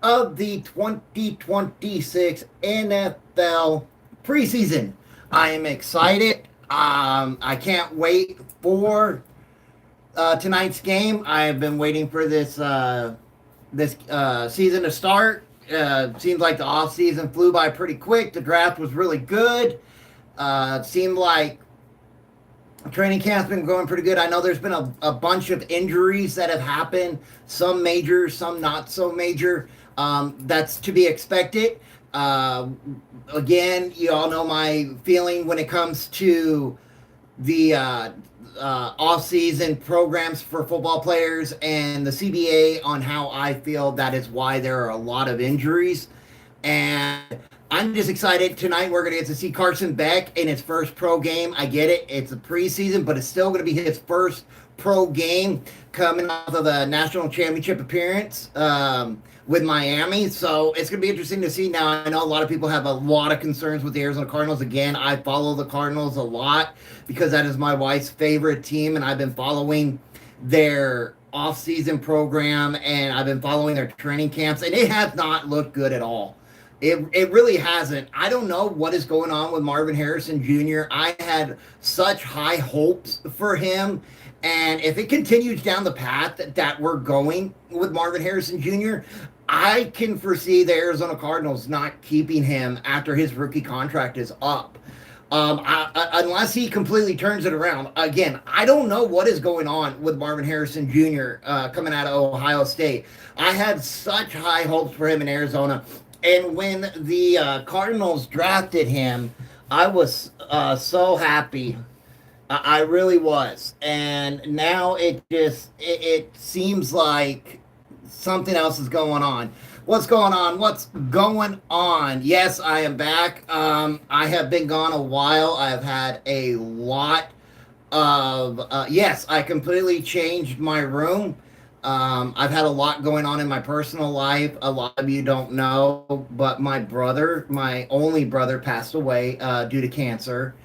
of the 2026 NFL preseason. I am excited. I can't wait for tonight's game. I have been waiting for this season to start. Seems like the off season flew by pretty quick. The draft was really good. It seemed like training camp's been going pretty good. I know there's been a bunch of injuries that have happened, some major, some not so major. That's to be expected. Uh, Again, you all know my feeling when it comes to the off-season programs for football players and the CBA on how I feel that is why there are a lot of injuries. And I'm just excited. Tonight we're going to get to see Carson Beck in his first pro game. I get it. It's a preseason, but it's still going to be his first pro game coming off of the national championship appearance with Miami. So it's going to be interesting to see. Now, I know a lot of people have a lot of concerns with the Arizona Cardinals. Again, I follow the Cardinals a lot because that is my wife's favorite team, and I've been following their off-season program and I've been following their training camps, and it has not looked good at all. It really hasn't. I don't know what is going on with Marvin Harrison Jr. I had such high hopes for him. And if it continues down the path that we're going with Marvin Harrison Jr., I can foresee the Arizona Cardinals not keeping him after his rookie contract is up. Unless he completely turns it around. Again, I don't know what is going on with Marvin Harrison Jr. Coming out of Ohio State. I had such high hopes for him in Arizona. And when the Cardinals drafted him, I was so happy. I really was. And now it seems like something else is going on. What's going on? What's going on? Yes, I am back. I have been gone a while. I've had a lot of yes, I completely changed my room. I've had a lot going on in my personal life. A lot of you don't know, but my brother, my only brother, passed away due to cancer.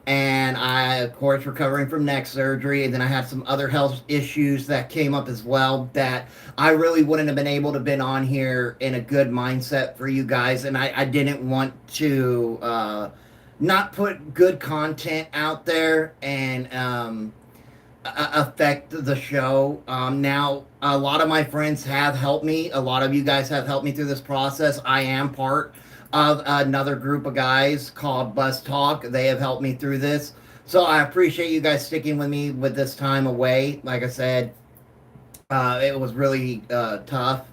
And I, of course, recovering from neck surgery. And then I had some other health issues that came up as well that I really wouldn't have been able to been on here in a good mindset for you guys. And I didn't want to not put good content out there and affect the show. Now, a lot of my friends have helped me. A lot of you guys have helped me through this process. I am part of another group of guys called Buzz Talk. They have helped me through this. So I appreciate you guys sticking with me with this time away. Like I said, it was really tough.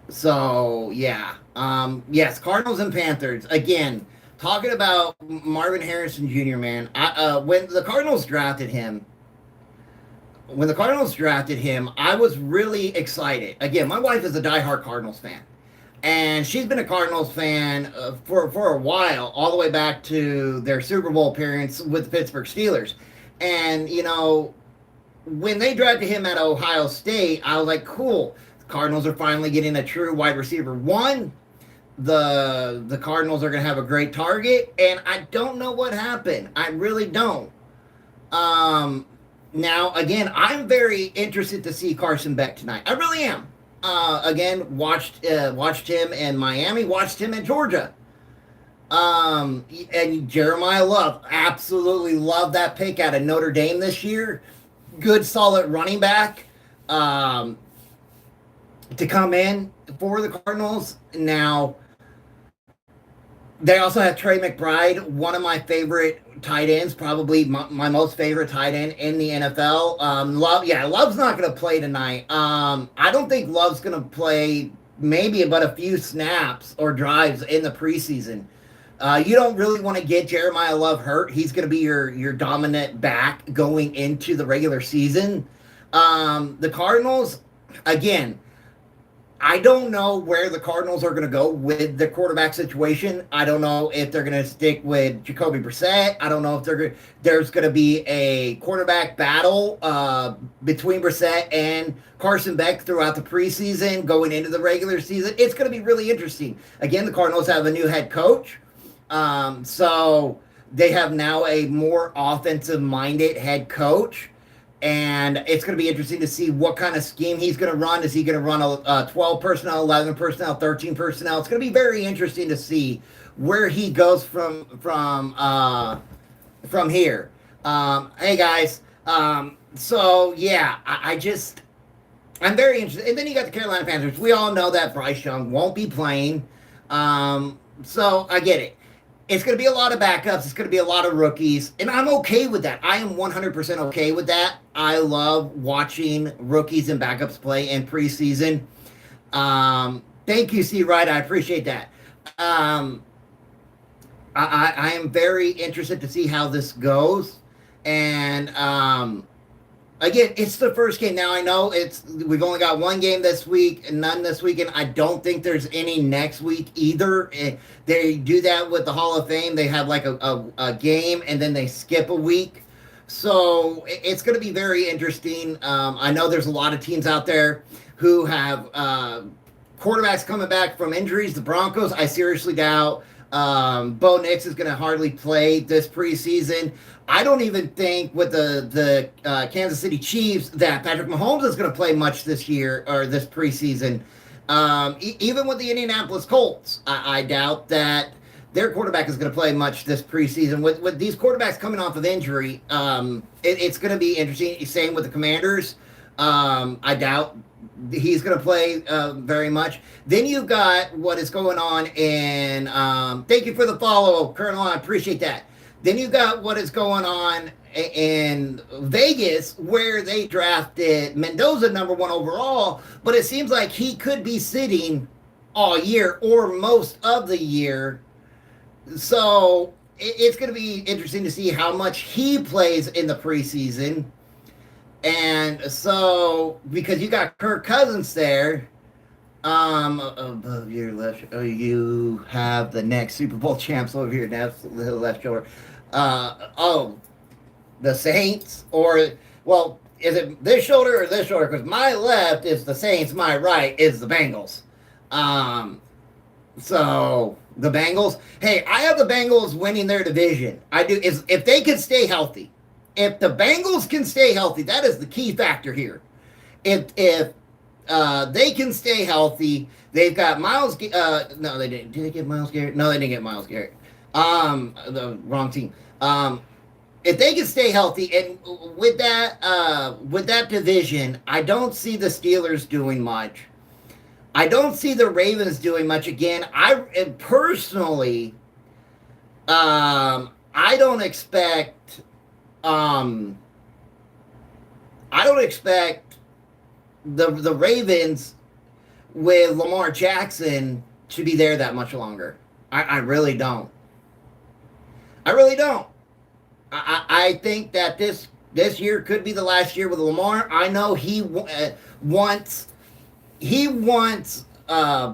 So, yeah. Yes, Cardinals and Panthers. Again, talking about Marvin Harrison Jr., man. When the Cardinals drafted him, I was really excited. Again, my wife is a diehard Cardinals fan, and she's been a Cardinals fan for a while, all the way back to their Super Bowl appearance with the Pittsburgh Steelers. And when they drafted him at Ohio State, I was like, cool. The Cardinals are finally getting a true wide receiver one. The Cardinals are going to have a great target, and I don't know what happened. I really don't. Now, again, I'm very interested to see Carson Beck tonight. I really am. Again, watched him in Miami, watched him in Georgia. And Jeremiah Love, absolutely love that pick out of Notre Dame this year. Good, solid running back to come in for the Cardinals. Now, they also have Trey McBride, one of my favorite tight ends, probably my most favorite tight end in the NFL. Love's not going to play tonight. I don't think Love's going to play maybe but a few snaps or drives in the preseason. You don't really want to get Jeremiah Love hurt. He's going to be your dominant back going into the regular season. The Cardinals, again, I don't know where the Cardinals are going to go with the quarterback situation. I don't know if they're going to stick with Jacoby Brissett. I don't know if there's going to be a quarterback battle between Brissett and Carson Beck throughout the preseason going into the regular season. It's going to be really interesting. Again, the Cardinals have a new head coach. So they have now a more offensive-minded head coach. And it's going to be interesting to see what kind of scheme he's going to run. Is he going to run a 12 personnel, 11 personnel, 13 personnel? It's going to be very interesting to see where he goes from here. Hey guys. So yeah, I'm very interested. And then you got the Carolina Panthers. We all know that Bryce Young won't be playing. So I get it. It's going to be a lot of backups. It's going to be a lot of rookies. And I'm okay with that. I am 100% okay with that. I love watching rookies and backups play in preseason. Thank you, C. Wright. I appreciate that. I am very interested to see how this goes. And again, it's the first game. Now I know we've only got one game this week and none this weekend. I don't think there's any next week either. They do that with the Hall of Fame. They have like a game and then they skip a week. So it's going to be very interesting. I know there's a lot of teams out there who have quarterbacks coming back from injuries. The Broncos, I seriously doubt. Bo Nix is going to hardly play this preseason. I don't even think with the Kansas City Chiefs that Patrick Mahomes is going to play much this year or this preseason. Even with the Indianapolis Colts, I doubt that their quarterback is going to play much this preseason. With these quarterbacks coming off of injury, it's going to be interesting. Same with the Commanders. I doubt he's going to play very much. Then you've got what is going on in thank you for the follow, Colonel. I appreciate that. Then you've got what is going on in Vegas, where they drafted Mendoza #1 overall, but it seems like he could be sitting all year or most of the year. So it's going to be interesting to see how much he plays in the preseason. And so, because you got Kirk Cousins there, above your left, you have the next Super Bowl champs over here. That's the left shoulder. The Saints, is it this shoulder or this shoulder? Because my left is the Saints, my right is the Bengals. So the Bengals. Hey, I have the Bengals winning their division. I do. If they can stay healthy. If the Bengals can stay healthy, that is the key factor here. If they can stay healthy, they've got Myles. No, they didn't. Did they get Myles Garrett? No, they didn't get Myles Garrett. The wrong team. If they can stay healthy, and with that division, I don't see the Steelers doing much. I don't see the Ravens doing much. Again, personally, I don't expect. I don't expect the Ravens with Lamar Jackson to be there that much longer. I really don't. I really don't. I think that this year could be the last year with Lamar. I know he wants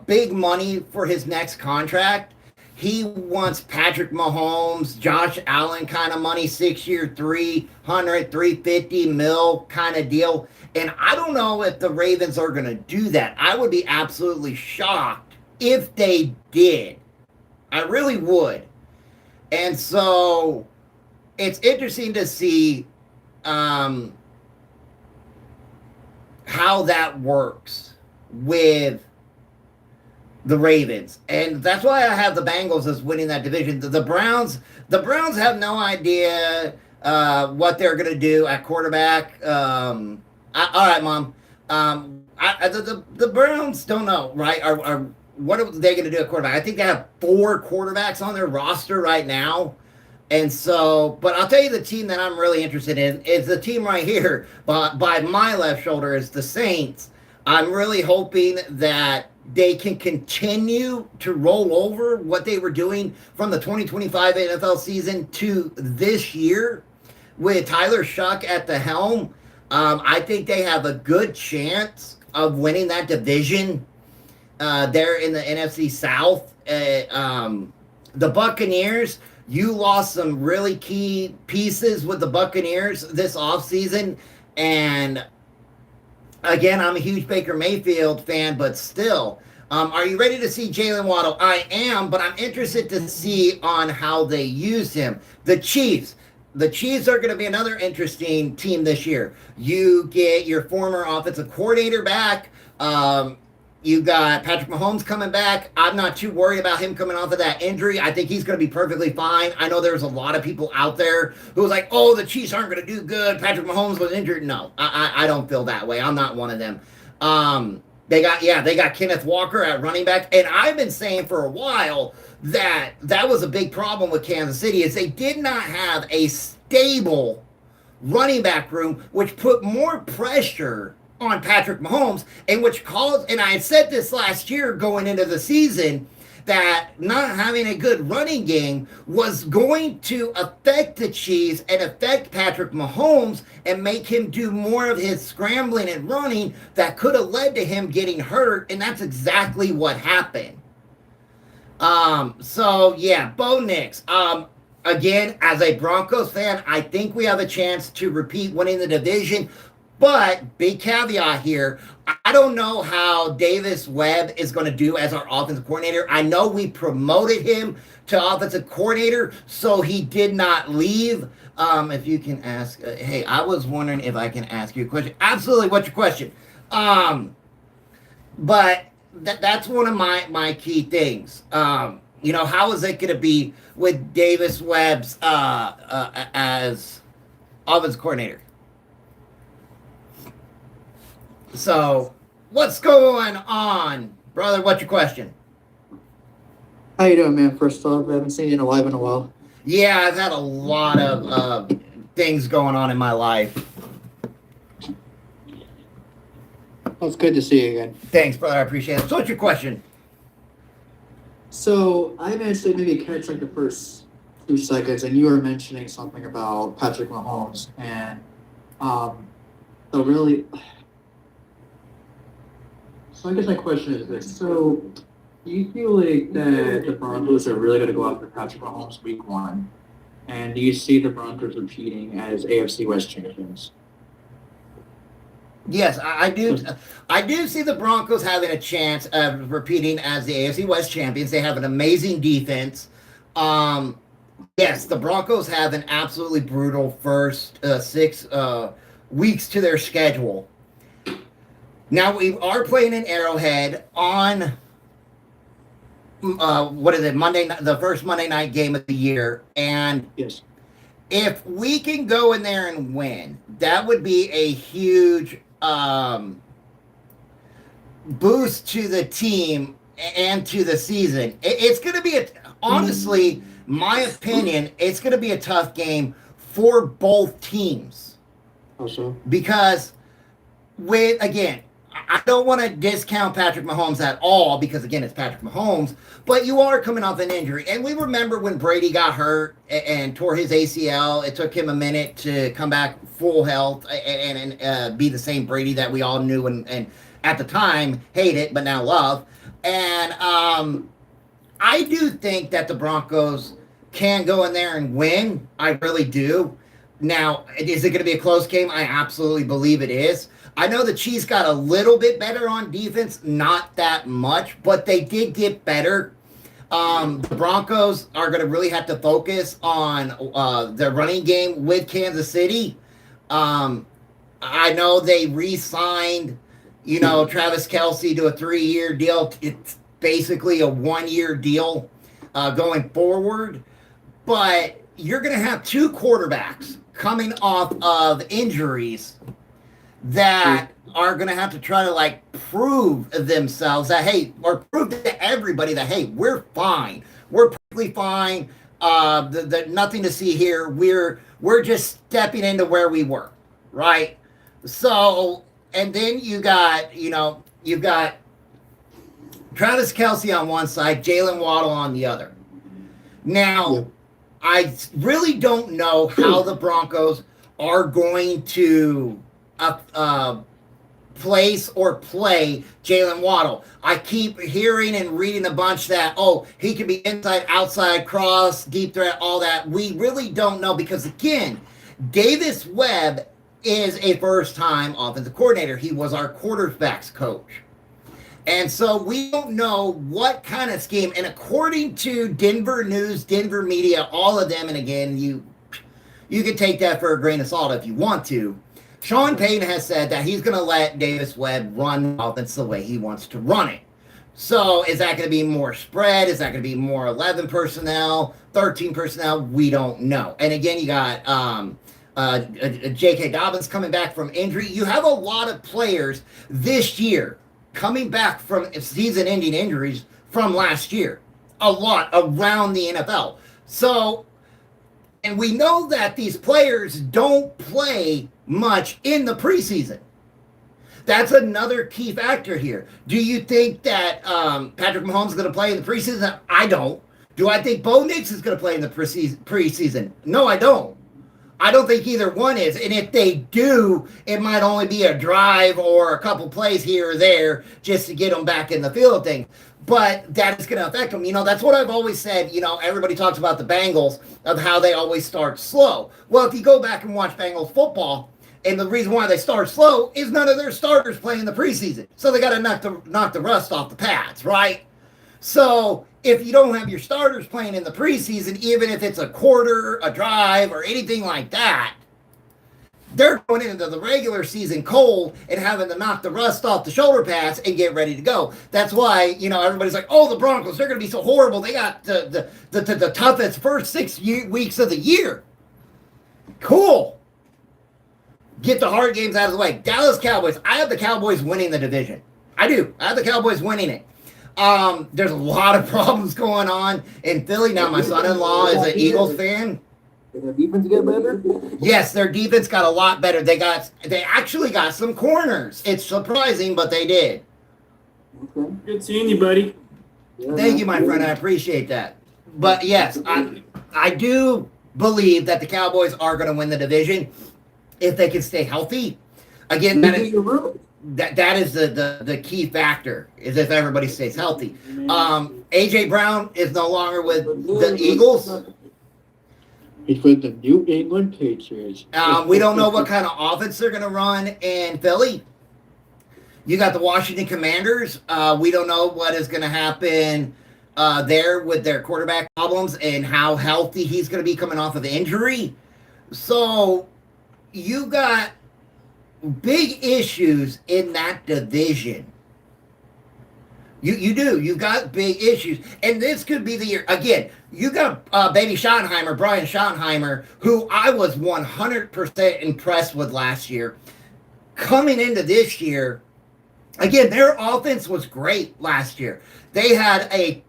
big money for his next contract. He wants Patrick Mahomes, Josh Allen kind of money, 6-year, $300, $350 million kind of deal. And I don't know if the Ravens are going to do that. I would be absolutely shocked if they did. I really would. And so it's interesting to see how that works with the Ravens. And that's why I have the Bengals as winning that division. The Browns have no idea what they're going to do at quarterback. All right, Mom. The Browns don't know, right? What are they going to do at quarterback? I think they have 4 quarterbacks on their roster right now. And so, but I'll tell you the team that I'm really interested in is the team right here by my left shoulder is the Saints. I'm really hoping that they can continue to roll over what they were doing from the 2025 NFL season to this year with Tyler Shuck at the helm. I think they have a good chance of winning that division there in the NFC South. The Buccaneers, you lost some really key pieces with the Buccaneers this offseason. And again, I'm a huge Baker Mayfield fan, but still, are you ready to see Jalen Waddle? I am, but I'm interested to see on how they use him. The Chiefs, the Chiefs are going to be another interesting team this year. You get your former offensive coordinator back. You got Patrick Mahomes coming back. I'm not too worried about him coming off of that injury. I think he's going to be perfectly fine. I know there's a lot of people out there who was like, oh, the Chiefs aren't going to do good. Patrick Mahomes was injured. No, I don't feel that way. I'm not one of them. They got Kenneth Walker at running back. And I've been saying for a while that was a big problem with Kansas City is they did not have a stable running back room, which put more pressure on Patrick Mahomes, and which caused, and I said this last year going into the season, that not having a good running game was going to affect the Chiefs and affect Patrick Mahomes and make him do more of his scrambling and running that could have led to him getting hurt, and that's exactly what happened. So yeah, Bo Nix. Again, as a Broncos fan, I think we have a chance to repeat winning the division. But big caveat here, I don't know how Davis Webb is going to do as our offensive coordinator. I know we promoted him to offensive coordinator, so he did not leave. If you can ask, hey, I was wondering if I can ask you a question. Absolutely, what's your question? But that's one of my key things. How is it going to be with Davis Webb's as offensive coordinator? So, what's going on, brother? What's your question? How you doing, man? First off, I haven't seen you alive in a while. Yeah, I've had a lot of things going on in my life. Well, it's good to see you again. Thanks, brother. I appreciate it. So, what's your question? So, I managed to maybe catch like the first 2 seconds, and you were mentioning something about Patrick Mahomes, and so really. So I guess my question is this. So do you feel like that the Broncos are really going to go after Patrick Mahomes week 1? And do you see the Broncos repeating as AFC West champions? Yes, I do. I do see the Broncos having a chance of repeating as the AFC West champions. They have an amazing defense. Yes, the Broncos have an absolutely brutal first 6 weeks to their schedule. Now, we are playing in Arrowhead on, Monday, the first Monday night game of the year. And yes, if we can go in there and win, that would be a huge boost to the team and to the season. It's going to be, honestly, my opinion, it's going to be a tough game for both teams. Also, because I don't want to discount Patrick Mahomes at all because, again, it's Patrick Mahomes, but you are coming off an injury. And we remember when Brady got hurt and tore his ACL, it took him a minute to come back full health and be the same Brady that we all knew and at the time hate it, but now love. And I do think that the Broncos can go in there and win. I really do. Now, is it going to be a close game? I absolutely believe it is. I know the Chiefs got a little bit better on defense, not that much, but they did get better. The Broncos are going to really have to focus on their running game with Kansas City. I know they re-signed, Travis Kelce to a 3-year deal. It's basically a 1-year deal going forward. But you're going to have 2 quarterbacks coming off of injuries that are going to have to try to prove themselves that, hey, or prove to everybody that, hey, we're fine. We're perfectly fine. Nothing to see here. We're just stepping into where we were, right? So, and then you've got Travis Kelce on one side, Jalen Waddle on the other. Now, I really don't know how the Broncos are going to place or play Jalen Waddle. I keep hearing and reading a bunch that, he could be inside, outside, cross, deep threat, all that. We really don't know because, again, Davis Webb is a first-time offensive coordinator. He was our quarterbacks coach. And so we don't know what kind of scheme. And according to Denver News, Denver media, all of them, and again, you can take that for a grain of salt if you want to. Sean Payton has said that he's going to let Davis Webb run the offense the way he wants to run it. So is that going to be more spread? Is that going to be more 11 personnel, 13 personnel? We don't know. And again, you got J.K. Dobbins coming back from injury. You have a lot of players this year coming back from season-ending injuries from last year. A lot around the NFL. So, and we know that these players don't play much in the preseason. That's another key factor here. Do you think that Patrick Mahomes is going to play in the preseason? I don't. Do I think Bo Nix is going to play in the preseason? No, I don't. I don't think either one is. And if they do, it might only be a drive or a couple plays here or there just to get them back in the field thing. But that is going to affect them. You know, that's what I've always said. You know, everybody talks about the Bengals of how they always start slow. Well, if you go back and watch Bengals football, and the reason why they start slow is none of their starters play in the preseason. So they got to knock the rust off the pads, right? So if you don't have your starters playing in the preseason, even if it's a quarter, a drive, or anything like that, they're going into the regular season cold and having to knock the rust off the shoulder pads and get ready to go. That's why, you know, everybody's like, oh, the Broncos, they're going to be so horrible. They got the toughest first 6 weeks of the year. Cool. Get the hard games out of the way. Dallas Cowboys. I have the Cowboys winning the division. I do. I have the Cowboys winning it. There's a lot of problems going on in Philly. Now, my son-in-law is an Eagles fan. Did their defense get better? Yes, their defense got a lot better. They actually got some corners. It's surprising, but they did. Okay. Good seeing you, buddy. Yeah, Thank you, my friend. I appreciate that. But yes, I do believe that the Cowboys are going to win the division if they can stay healthy. Again, that is the key factor, is if everybody stays healthy. AJ Brown is no longer with the Eagles. He's with the New England Patriots. We don't know what kind of offense they're going to run in Philly. You got the Washington Commanders. We don't know what is going to happen there with their quarterback problems and how healthy he's going to be coming off of injury. So you got big issues in that division. You do. You got big issues. And this could be the year. Again, you got baby Schottenheimer, Brian Schottenheimer, who I was 100% impressed with last year. Coming into this year, again, their offense was great last year. They had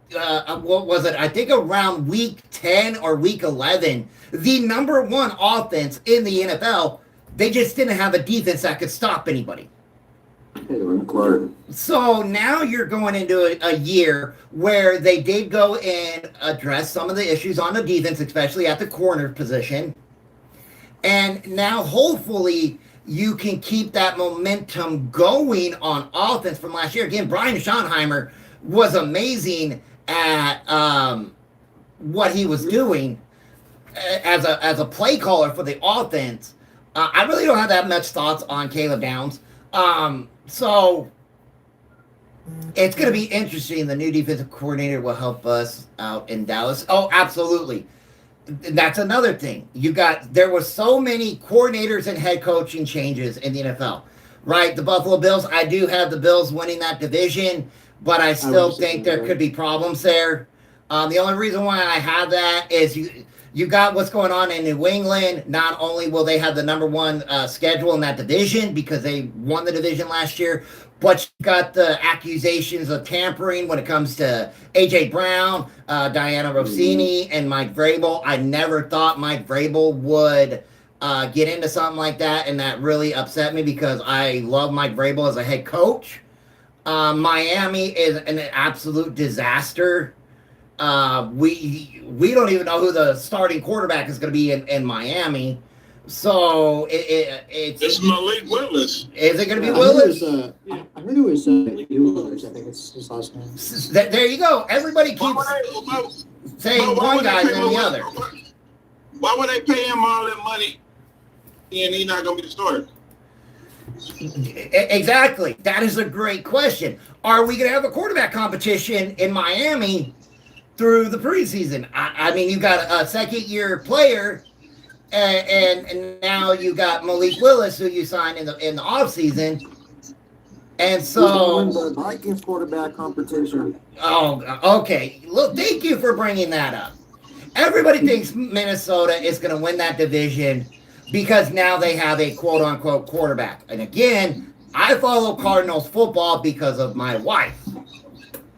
what was it? I think around week 10 or week 11, the number one offense in the NFL. They just didn't have a defense that could stop anybody. So now you're going into a year where they did go and address some of the issues on the defense, especially at the corner position. And now hopefully you can keep that momentum going on offense from last year. Again, Brian Schottenheimer was amazing at what he was doing as a play caller for the offense. I really don't have that much thoughts on Caleb Downs. So it's going to be interesting. The new defensive coordinator will help us out in Dallas. Oh, absolutely. That's another thing. There were so many coordinators and head coaching changes in the NFL, right? The Buffalo Bills, I do have the Bills winning that division, but I still think there could be problems there. The only reason why I have that is you got what's going on in New England. Not only will they have the number one schedule in that division because they won the division last year, but you got the accusations of tampering when it comes to A.J. Brown, Diana Rossini, and Mike Vrabel. I never thought Mike Vrabel would get into something like that, and that really upset me because I love Mike Vrabel as a head coach. Miami is an absolute disaster. We don't even know who the starting quarterback is going to be in Miami. So it's Malik Willis. Is it going to be Willis? I heard it was Willis. I think it's his last name. There you go. Everybody keeps saying one guy than the other. Why would they pay him all that money and he's not going to be the starter? Exactly. That is a great question. Are we going to have a quarterback competition in Miami through the preseason? I mean, you got a second-year player and now you got Malik Willis, who you signed in the offseason. And so, win the Vikings quarterback competition. oh, okay. Look, thank you for bringing that up. Everybody thinks Minnesota is going to win that division because now they have a quote unquote quarterback. And again, I follow Cardinals football because of my wife.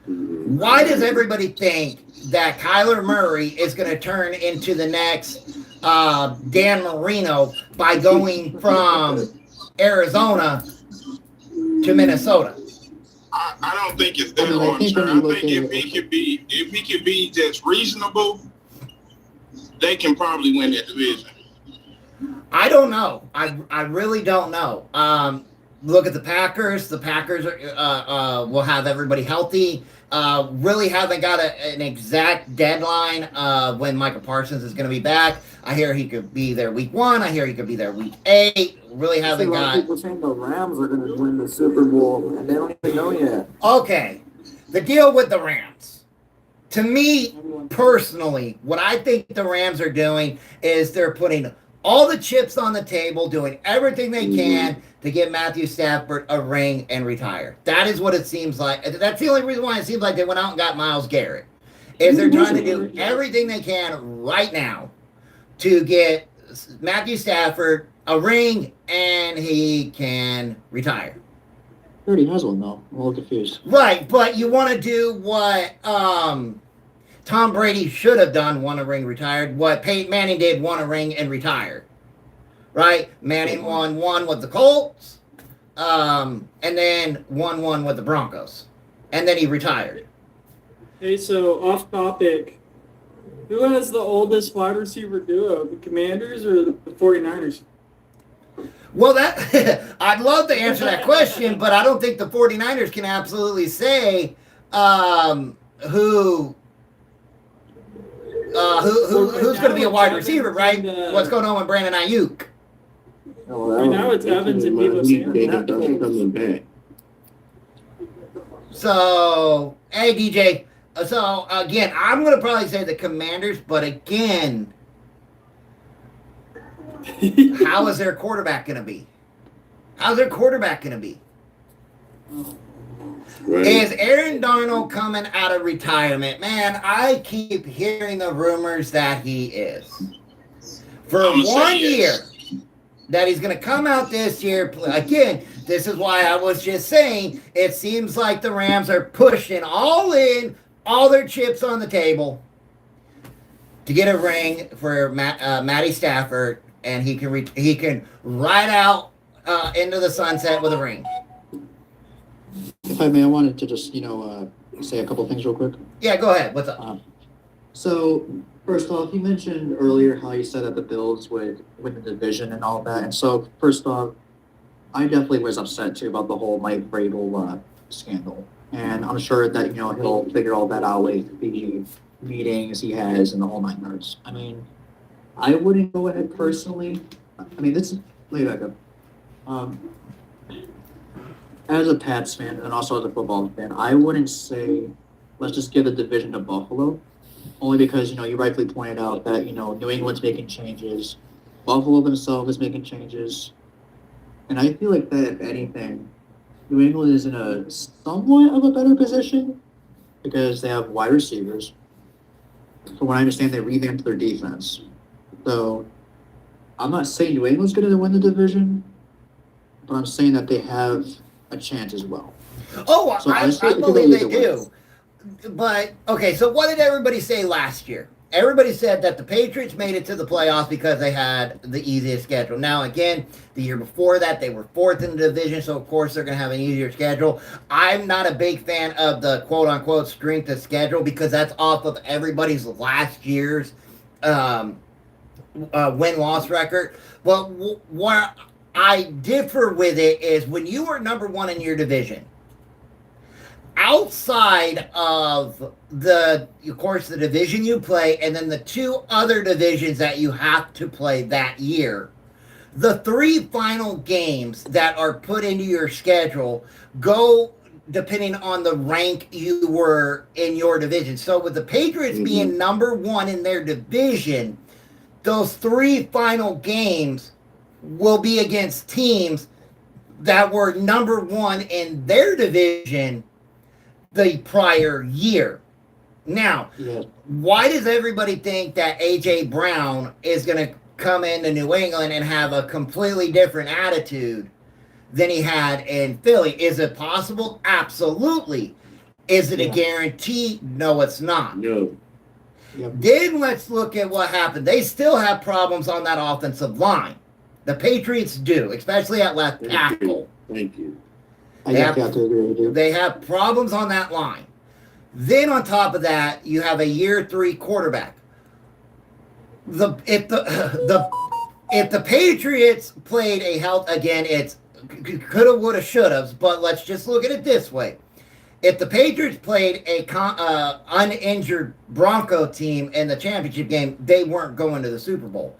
Why does everybody think that Kyler Murray is going to turn into the next Dan Marino by going from Arizona to Minnesota? I don't think it's that hard. I think if he could be just reasonable, they can probably win that division. I don't know. I really don't know. Look at the Packers. The Packers will have everybody healthy. Really haven't got an exact deadline when Michael Parsons is going to be back. I hear he could be there week 1. I hear he could be there week 8. Really haven't got. People saying the Rams are going to win the Super Bowl, and they don't even know yet. Okay, the deal with the Rams. To me, personally, what I think the Rams are doing is they're putting all the chips on the table, doing everything they can to get Matthew Stafford a ring and retire. That is what it seems like. That's the only reason why it seems like they went out and got Myles Garrett. Is they're trying to do everything they can right now to get Matthew Stafford a ring and he can retire. He already has one, though. I'm a little confused. Right, but you want to do what Tom Brady should have done, won a ring, retired. What Peyton Manning did, won a ring and retired. Right? Manning won one with the Colts, and then won one with the Broncos. And then he retired. Hey, so off topic. Who has the oldest wide receiver duo, the Commanders or the 49ers? Well, that I'd love to answer that question, but I don't think the 49ers can absolutely say who's going to be a wide receiver, right? What's going on with Brandon Ayuk? Right now it's Evans and Deebo Samuel. So, hey, DJ. So, again, I'm going to probably say the Commanders, but again, how is their quarterback going to be? How's their quarterback going to be? Right. Is Aaron Darnold coming out of retirement? Man, I keep hearing the rumors that he is. For 1 year, that he's going to come out this year. Again, this is why I was just saying, it seems like the Rams are pushing all their chips on the table to get a ring for Matty Stafford, and he can ride out into the sunset with a ring. If I may, I wanted to just, say a couple things real quick. Yeah, go ahead. What's up? So, first off, you mentioned earlier how you said that the Bills would win the division and all that. And so, first off, I definitely was upset, too, about the whole Mike Vrabel scandal. And I'm sure that, he'll figure all that out with the meetings he has and the whole 9 yards. I mean, I wouldn't go ahead personally. I mean, this is, let me back up. As a Pats fan and also as a football fan, I wouldn't say let's just give the division to Buffalo, only because, you rightfully pointed out that, New England's making changes. Buffalo themselves is making changes. And I feel like that, if anything, New England is in a somewhat of a better position because they have wide receivers. From what I understand, they revamped their defense. So I'm not saying New England's going to win the division, but I'm saying that they have a chance as well. Oh, so I believe they do. But, okay, so what did everybody say last year? Everybody said that the Patriots made it to the playoffs because they had the easiest schedule. Now, again, the year before that, they were 4th in the division, so of course they're going to have an easier schedule. I'm not a big fan of the quote-unquote strength of schedule because that's off of everybody's last year's win-loss record. But what I differ with it is when you are number 1 in your division, outside of of course, the division you play, and then the 2 other divisions that you have to play that year, the 3 final games that are put into your schedule go depending on the rank you were in your division. So with the Patriots being number 1 in their division, those 3 final games will be against teams that were number 1 in their division the prior year. Now, why does everybody think that A.J. Brown is going to come into New England and have a completely different attitude than he had in Philly? Is it possible? Absolutely. Is it a guarantee? No, it's not. No. Yep. Then let's look at what happened. They still have problems on that offensive line. The Patriots do, especially at left tackle. Thank you. I have to agree with you. They have problems on that line. Then on top of that, you have a year 3 quarterback. If the Patriots played a health again, it's coulda, woulda, shoulda. But let's just look at it this way: if the Patriots played a uninjured Bronco team in the championship game, they weren't going to the Super Bowl.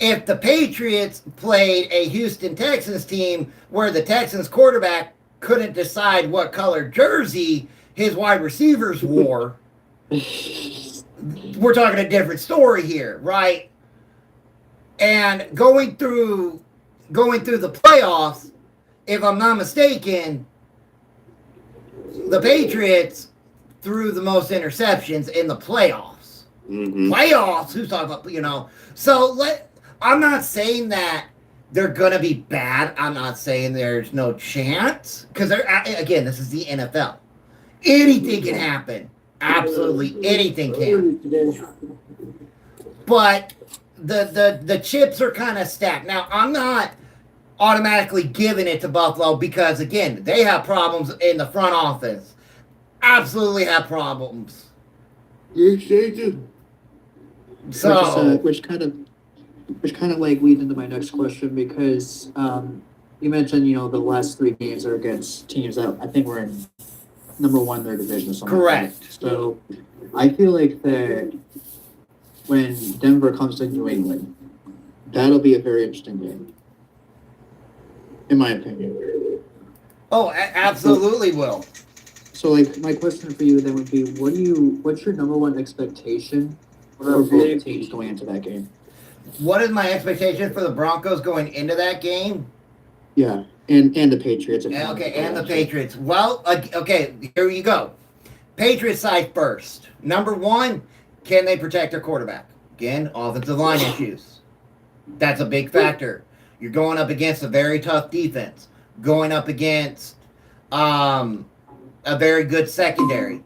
If the Patriots played a Houston Texans team where the Texans quarterback couldn't decide what color jersey his wide receivers wore, we're talking a different story here, right? And going through the playoffs, if I'm not mistaken, the Patriots threw the most interceptions in the playoffs. Mm-hmm. Playoffs? Who's talking about, So I'm not saying that they're going to be bad. I'm not saying there's no chance. Because, again, this is the NFL. Anything can happen. Absolutely anything can. But the chips are kind of stacked. Now, I'm not automatically giving it to Buffalo because, again, they have problems in the front office. Absolutely have problems. You say just So, which kind of like leads into my next question because you mentioned the last 3 games are against teams that I think were in number 1 in their division. Or something correct. Like that. So I feel like that when Denver comes to New England, that'll be a very interesting game, in my opinion. Oh, absolutely will. So, like, my question for you then would be, what's your number 1 expectation for both teams going into that game? What is my expectation for the Broncos going into that game? Yeah, and the Patriots. Okay, and the Patriots. Well, okay, here you go. Patriots side first. Number 1, can they protect their quarterback? Again, offensive line issues. That's a big factor. You're going up against a very tough defense. Going up against a very good secondary.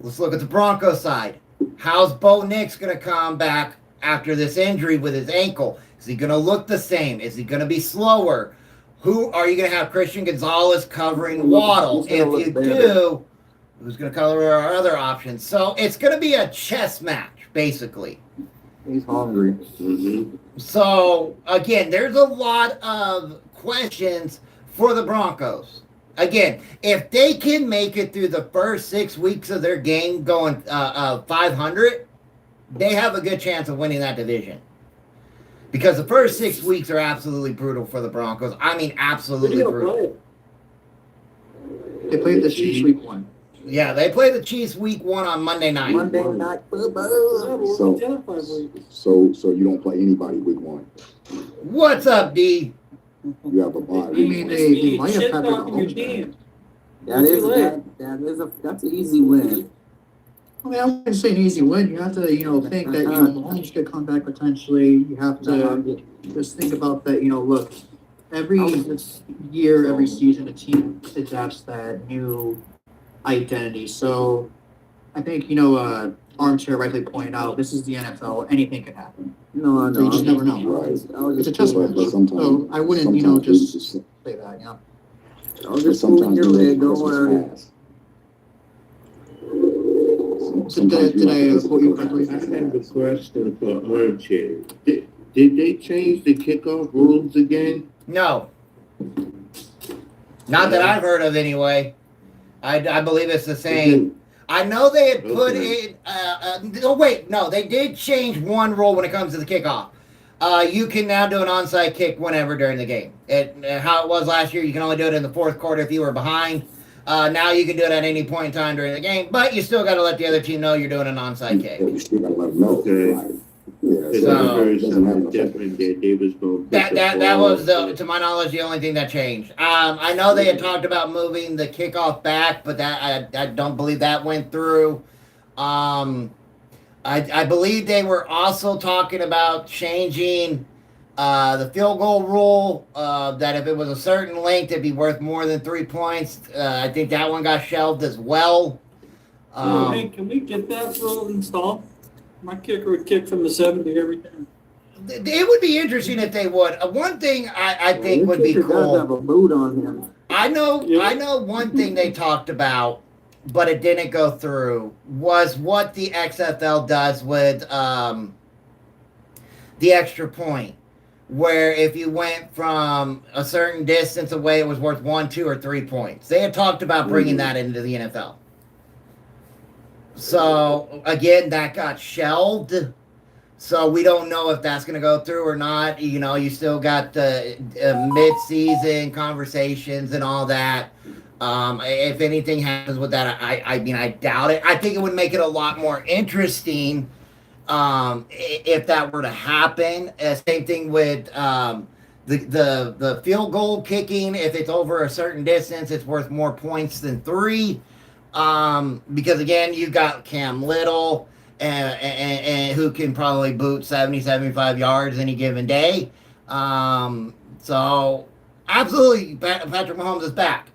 Let's look at the Broncos side. How's Bo Nix going to come back after this injury with his ankle? Is he going to look the same? Is he going to be slower? Who are you going to have? Christian Gonzalez covering Waddle? If you do, who's going to cover our other options? So it's going to be a chess match, basically. He's hungry. Mm-hmm. So, again, there's a lot of questions for the Broncos. Again, if they can make it through the first 6 weeks of their game going 500, they have a good chance of winning that division. Because the first 6 weeks are absolutely brutal for the Broncos. I mean, absolutely brutal. They played the Chiefs week 1. Yeah, they play the Chiefs week 1 on Monday night. Monday night football. So you don't play anybody week 1. What's up, D? You have a bye. You mean they might have Shit had talking your Mahomes team. That's an easy win. I mean, I wouldn't say an easy win. You have to, think that, Mahomes could come back potentially. You have to just think about that, look, every year, every season, a team adapts that new identity. So I think, Armchair rightly pointed out, this is the NFL. Anything can happen. No, So you just never know. Right. It's a chess match. So I wouldn't, just say that, I was just moving your leg, don't worry. Did I quote you correctly? I have a question for Armchair. Did they change the kickoff rules again? No. Not that I've heard of anyway. I believe it's the same. I know they had put it. They did change one rule when it comes to the kickoff. You can now do an onside kick whenever during the game. How it was last year, you can only do it in the fourth quarter if you were behind. Now you can do it at any point in time during the game, but you still got to let the other team know you're doing an onside kick. You still got to let them know. Okay. Yeah, Because So- I heard doesn't have an something effect. different that they was going to. That was to my knowledge the only thing that changed. I know they had talked about moving the kickoff back, but that I don't believe that went through. I believe they were also talking about changing the field goal rule. That if it was a certain length, it'd be worth more than 3 points. I think that one got shelved as well. Hey, can we get that rule installed? My kicker would kick from the 70 every time. It would be interesting if they would. One thing I think would be Does have cool. a boot on him. I know one thing they talked about, but it didn't go through, was what the XFL does with the extra point. Where if you went from a certain distance away, it was worth 1, 2, or 3 points. They had talked about bringing that into the NFL. So again, that got shelved. So we don't know if that's going to go through or not. You know, you still got the mid-season conversations and all that. If anything happens with that, I mean, I doubt it. I think it would make it a lot more interesting if that were to happen. Same thing with the field goal kicking. If it's over a certain distance, it's worth more points than 3. Because again, you've got Cam Little and who can probably boot 70, 75 yards any given day. So absolutely, Patrick Mahomes is back.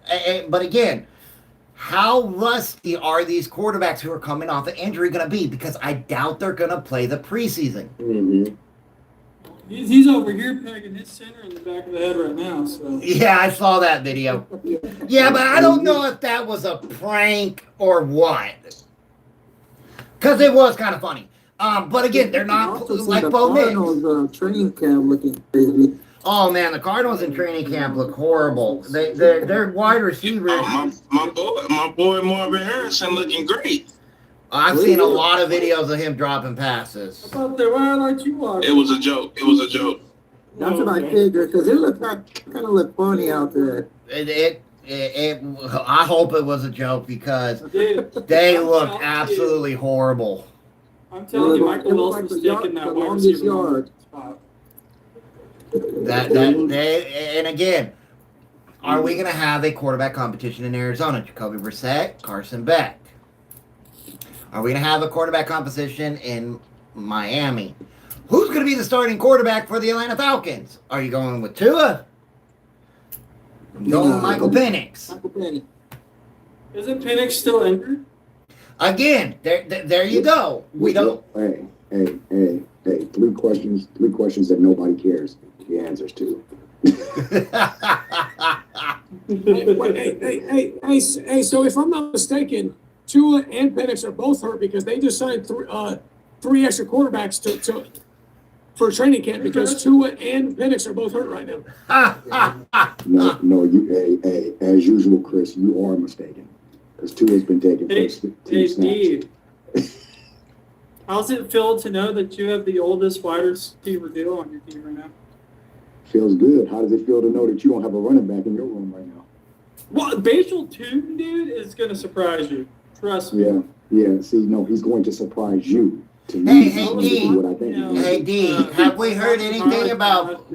But again, how rusty are these quarterbacks who are coming off an injury going to be? Because I doubt they're going to play the preseason. Mm-hmm. He's over here pegging his center in the back of the head right now. So Yeah, I saw that video. Yeah, but I don't know if that was a prank or what. Because it was kind of funny. But again, they're not Also see like the Bo Nix. Cardinals training camp looking crazy. Oh man, the Cardinals in training camp look horrible. They're wide receivers. My boy Marvin Harrison looking great. I've seen a lot of videos of him dropping passes. I thought they were like you are. It was a joke. It was a joke. That's what I figured, because it looked kind of looked funny out there. I hope it was a joke because Dude, they I'm look telling you. absolutely horrible. I'm telling you, Michael It looked Wilson's like the taking that the wide longest receiver yard. spot. And again, are we going to have a quarterback competition in Arizona? Jacoby Brissett, Carson Beck. Are we going to have a quarterback competition in Miami? Who's going to be the starting quarterback for the Atlanta Falcons? Are you going with Tua? Going with Michael Penix? Michael Penix. Isn't Penix still injured? Again, there you go. We don't. Hey. 3 questions that nobody cares the answers to. Hey, so if I'm not mistaken, Tua and Penix are both hurt because they just signed 3 extra quarterbacks for training camp because Tua and Penix are both hurt right now. No, you, as usual, Chris, you are mistaken. Because 2 has been taken Hey, first 2 snaps. Dee, how's it feel to know that you have the oldest wide receiver deal on your team right now? Feels good. How does it feel to know that you don't have a running back in your room right now? Well, Bajal Tune, dude, is going to surprise you. Trust me. Yeah. See, no, he's going to surprise you. To me, Hey, to D. see what I think. Hey, D, have we heard anything about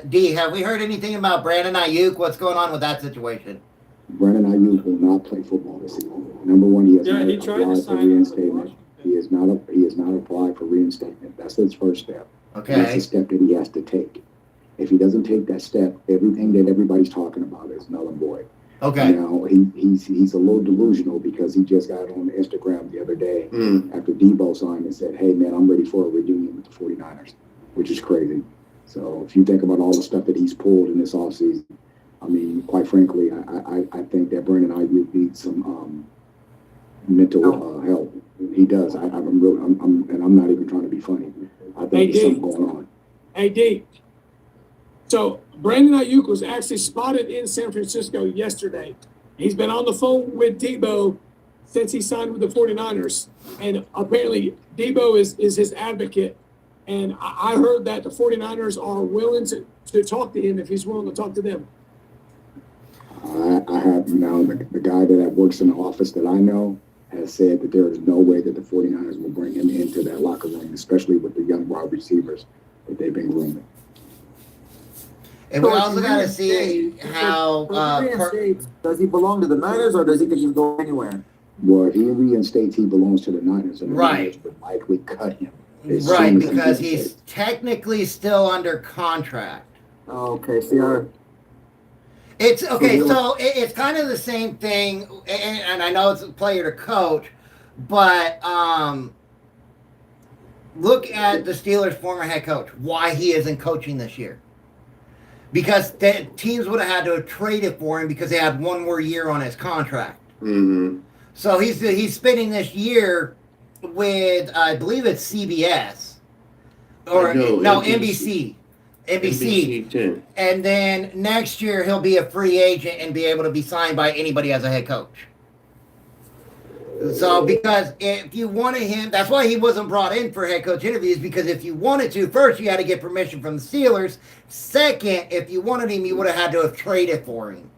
D? Have we heard anything about Brandon Ayuk? What's going on with that situation? Brandon Ayuk will not play football this season. Number one, he has Yeah, not he tried to applied for sign reinstatement. Washington. He has not applied for reinstatement. That's his first step. That's Okay. the step that he has to take. If he doesn't take that step, everything that everybody's talking about is null and void. Okay. Now he's a little delusional because he just got on Instagram the other day after Debo signed and said, "Hey man, I'm ready for a reunion with the 49ers," which is crazy. So if you think about all the stuff that he's pulled in this offseason, I mean, quite frankly, I think that Brandon Ayuk needs some mental help. He does. I'm not even trying to be funny. I think there's something going on. Hey, D. So Brandon Ayuk was actually spotted in San Francisco yesterday. He's been on the phone with Debo since he signed with the 49ers. And apparently Debo is his advocate. And I heard that the 49ers are willing to talk to him if he's willing to talk to them. I have now the guy that works in the office that I know has said that there is no way that the 49ers will bring bringing into that locker room, especially with the young wide receivers that they've been grooming. And we also got to see how. Does he belong to the Niners or does he think he can go anywhere? Well, if he reinstates, he belongs to the Niners, and the Right. Niners would likely cut him. as Right, soon as he because gets he's paid. technically still under contract. Okay, see, It's okay, so it's kind of the same thing, and I know it's a player to coach, but look at the Steelers' former head coach, why he isn't coaching this year. Because the teams would have had to have traded for him because they had one more year on his contract. Mm-hmm. So he's spending this year with, I believe it's CBS, or no, NBC. NBC 10. And then next year he'll be a free agent and be able to be signed by anybody as a head coach. So because if you wanted him, that's why he wasn't brought in for head coach interviews, because if you wanted to, first you had to get permission from the Steelers. Second, if you wanted him, you would have had to have traded for him.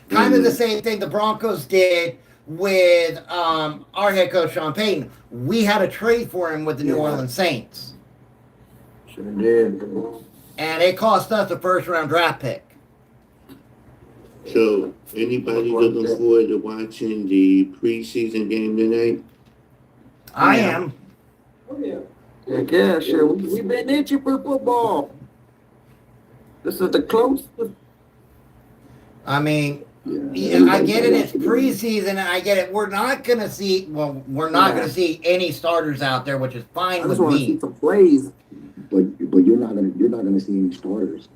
Kind of the same thing the Broncos did with our head coach, Sean Payton. We had to trade for him with the New Orleans Saints. sure did. And it cost us a first-round draft pick. So, anybody looking forward to watching the preseason game tonight? I am. Oh, yeah. Heck yeah, sure. We've been itching for football. This is the closest. I mean, Yeah, I get it. It's preseason, and I get it. We're not going to see. Well, we're not going to see any starters out there, which is I fine just with want to see me. some plays. but you're not gonna see any starters,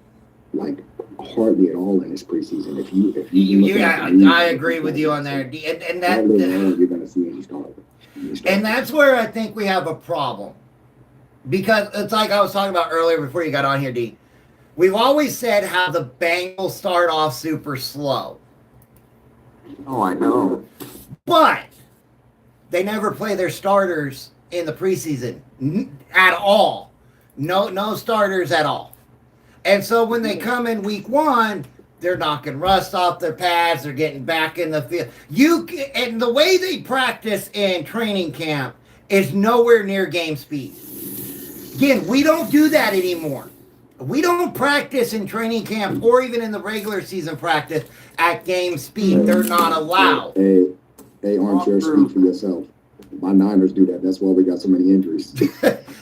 like hardly at all in this preseason. If you look at the league, I agree with you on there, and hardly at all that, you're gonna see any starters. and that's where I think we have a problem, because it's like I was talking about earlier before you got on here, D. We've always said how the Bengals start off super slow, Oh, I know. but they never play their starters in the preseason at all. No starters at all. And so when they come in week one, they're knocking rust off their pads. They're getting back in the field. And the way they practice in training camp is nowhere near game speed. Again, we don't do that anymore. We don't practice in training camp or even in the regular season practice at game speed. They're not allowed. Hey, armchair, speak for yourself. My Niners do that. That's why we got so many injuries.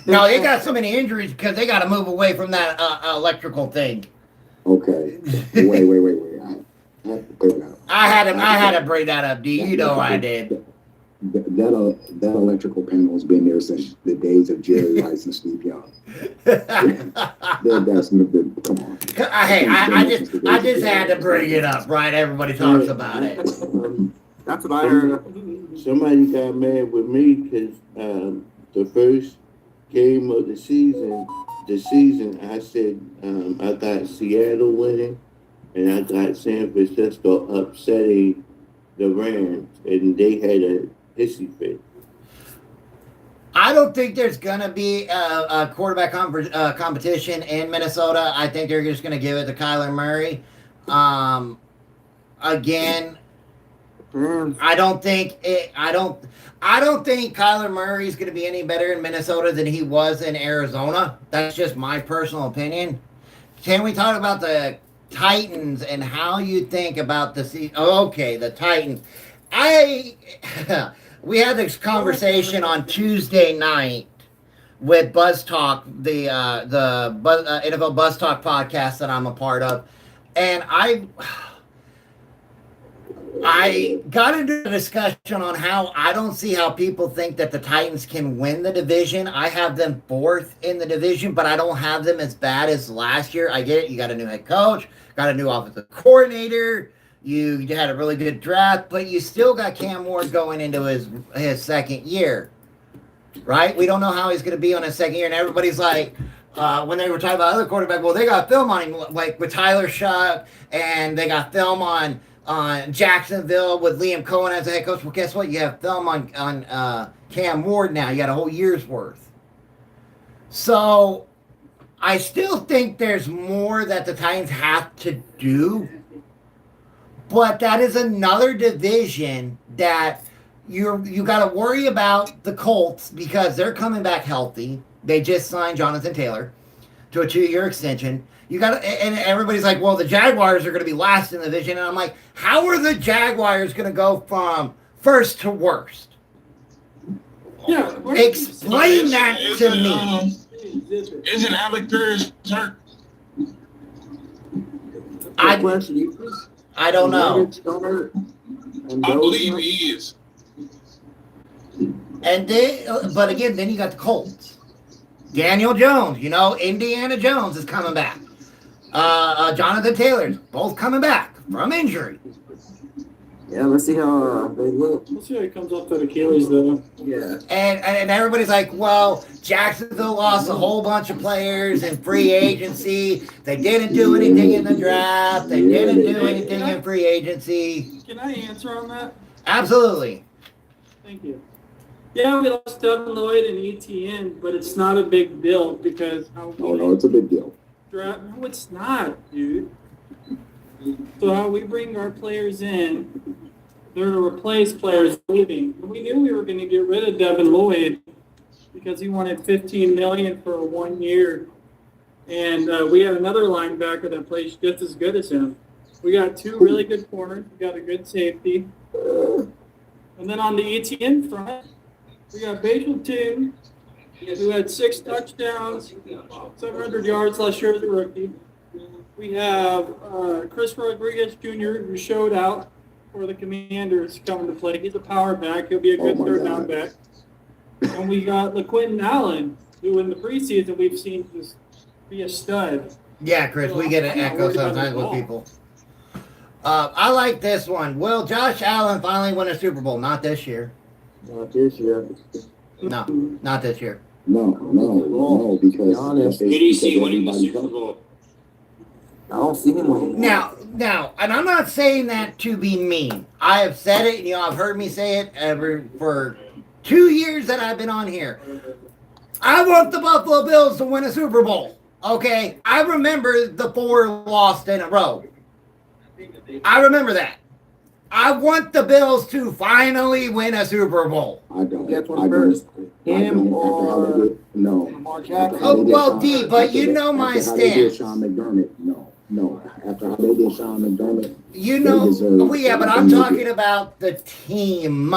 No, they got so many injuries because they got to move away from that electrical thing. Okay. Wait. I have to clear that up. I had to bring that up, D. You know I did. That electrical panel has been there since the days of Jerry Rice and Steve Young. That's come on. Hey, I just had to bring it up, right? Everybody talks about it. That's what I heard. Somebody got mad with me because the first game of the season, I said I got Seattle winning, and I got San Francisco upsetting the Rams, and they had a hissy fit. I don't think there's going to be a quarterback competition in Minnesota. I think they're just going to give it to Kyler Murray. Again, I don't think Kyler Murray is going to be any better in Minnesota than he was in Arizona. That's just my personal opinion. Can we talk about the Titans and how you think about the season? Oh, okay, the Titans. We had this conversation on Tuesday night with Buzz Talk, the NFL Buzz Talk podcast that I'm a part of, and I got into a discussion on how I don't see how people think that the Titans can win the division. I have them fourth in the division, but I don't have them as bad as last year. I get it. You got a new head coach, got a new offensive coordinator. You had a really good draft, but you still got Cam Ward going into his second year, right? We don't know how he's going to be on his second year, and everybody's like, when they were talking about other quarterback, well, they got film on him, like with Tyler Shuck, and they got film on Jacksonville with Liam Cohen as a head coach. Well, guess what? You have film on Cam Ward now. You got a whole year's worth. So I still think there's more that the Titans have to do. But that is another division that you got to worry about the Colts because they're coming back healthy. They just signed Jonathan Taylor to a 2-year extension. You got to, and everybody's like, well, the Jaguars are going to be last in the division, and I'm like, how are the Jaguars going to go from first to worst? Yeah. Explain that to me. Isn't Alec Pierce hurt? I don't know. I believe he is. And but again, then you got the Colts. Daniel Jones, Indiana Jones is coming back. Jonathan Taylor's both coming back from injury. Yeah, let's see how they look. We'll see how he comes off that Achilles, though. Yeah. And everybody's like, well, Jacksonville lost a whole bunch of players in free agency. They didn't do anything in the draft. They didn't do anything in free agency. Can I answer on that? Absolutely. Thank you. Yeah, we lost Devin Lloyd and ETN, but it's not a big deal because No, it's a big deal. No, it's not, dude. So how we bring our players in, they're to replace players leaving. We knew we were going to get rid of Devin Lloyd because he wanted $15 million for 1 year, and we had another linebacker that plays just as good as him. We got 2 really good corners. We got a good safety, and then on the ETN front, we got Bajal Toon, who had 6 touchdowns, 700 yards last year as a rookie. We have Chris Rodriguez Jr., who showed out for the Commanders coming to play. He's a power back. He'll be a good third down back. And we got LaQuinton Allen, who in the preseason we've seen just be a stud. Yeah, Chris, we get an echo sometimes with people. I like this one. Will Josh Allen finally win a Super Bowl? Not this year. Not this year. No, not this year. No, because honest. who Who do you see winning the Super Bowl? I don't see him winning. Now, and I'm not saying that to be mean. I have said it, and I've heard me say it for 2 years that I've been on here. I want the Buffalo Bills to win a Super Bowl. Okay, I remember the 4 lost in a row. I remember that. I want the Bills to finally win a Super Bowl. I don't. Guess what first? Him or no. Lamar Jackson? Oh, well, D, but you know my After how they did stance. Sean McDermott, no. After how they did Sean McDermott, You know, deserve well, yeah, but I'm talking about the team,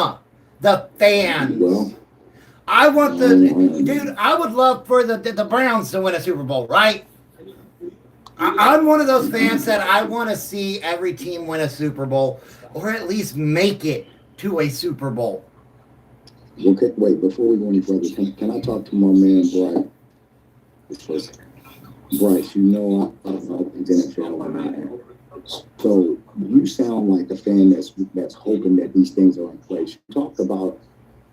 the fans. Well, I want dude, I would love for the Browns to win a Super Bowl, right? I'm one of those fans that I want to see every team win a Super Bowl or at least make it to a Super Bowl. okay, wait, before we go any further, can I talk to my man, Bryce? Bryce, I don't know if he's NFL or not. So you sound like a fan that's hoping that these things are in place. You talked about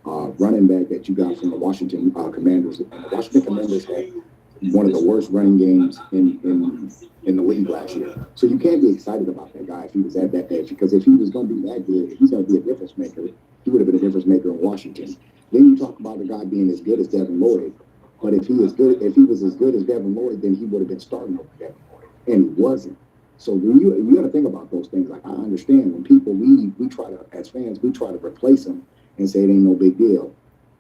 running back that you got from the Washington Commanders. The Washington Commanders had one of the worst running games in the league last year. So you can't be excited about that guy if he was at that edge, because if he was going to be that good, if he's going to be a difference maker, he would have been a difference maker in Washington. Then you talk about the guy being as good as Devin Lloyd. But if he was as good as Devin Lloyd, then he would have been starting over Devin Lloyd, and he wasn't. So when you got to think about those things. Like, I understand when people leave, we try to, as fans, we try to replace them and say it ain't no big deal.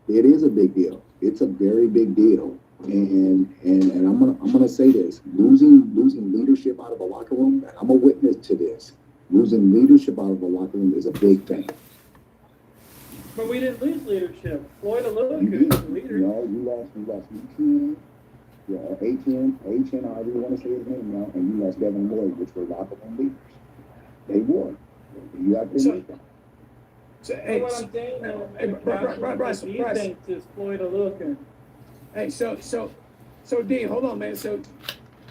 It is a big deal. It's a very big deal. And I'm gonna say this: losing leadership out of a locker room. And I'm a witness to this. Losing leadership out of a locker room is a big thing. But we didn't lose leadership. Floyd Aluaku was the leader. No, you lost ETN, HN, however you want to say his name now, and you lost Devin Lloyd, which were locker room leaders. They won. You have to admit that. So, But hey, what I'm saying, though, Bryce, defense is Floyd Aluaku. hey, so D, hold on, man. So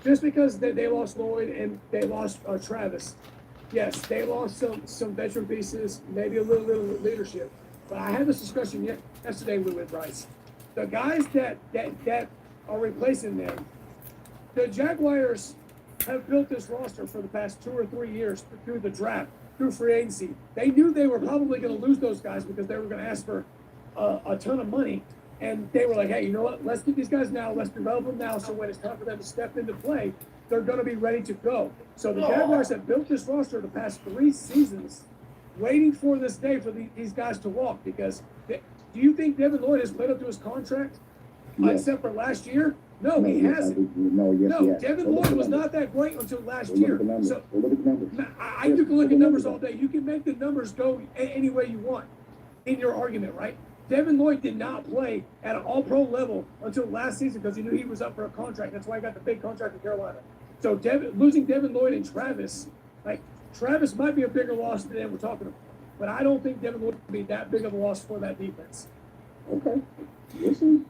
just because they lost Lloyd and they lost Travis, yes, they lost some veteran pieces, maybe a little leadership. But I had this discussion yesterday with Bryce. The guys that are replacing them, the Jaguars have built this roster for the past 2 or 3 years through the draft, through free agency. They knew they were probably going to lose those guys because they were going to ask for a ton of money. And they were like, hey, you know what? Let's get these guys now. Let's develop them now. So when it's time for them to step into play, they're going to be ready to go. So the Jaguars have built this roster the past 3 seasons waiting for this day for these guys to walk. Because do you think Devin Lloyd has played up to his contract? Yes. Except for last year? No, he yes, hasn't. No, yes, he No, has. Devin Go look Lloyd at the was numbers. not that great until last Go look year. at the numbers. So Go look at the numbers. you can look at numbers all day. You can make the numbers go any way you want in your argument, right? Devin Lloyd did not play at an all-pro level until last season because he knew he was up for a contract. That's why he got the big contract in Carolina. So losing Devin Lloyd and Travis, Travis might be a bigger loss than we're talking about. But I don't think Devin Lloyd will be that big of a loss for that defense. Okay. We'll see.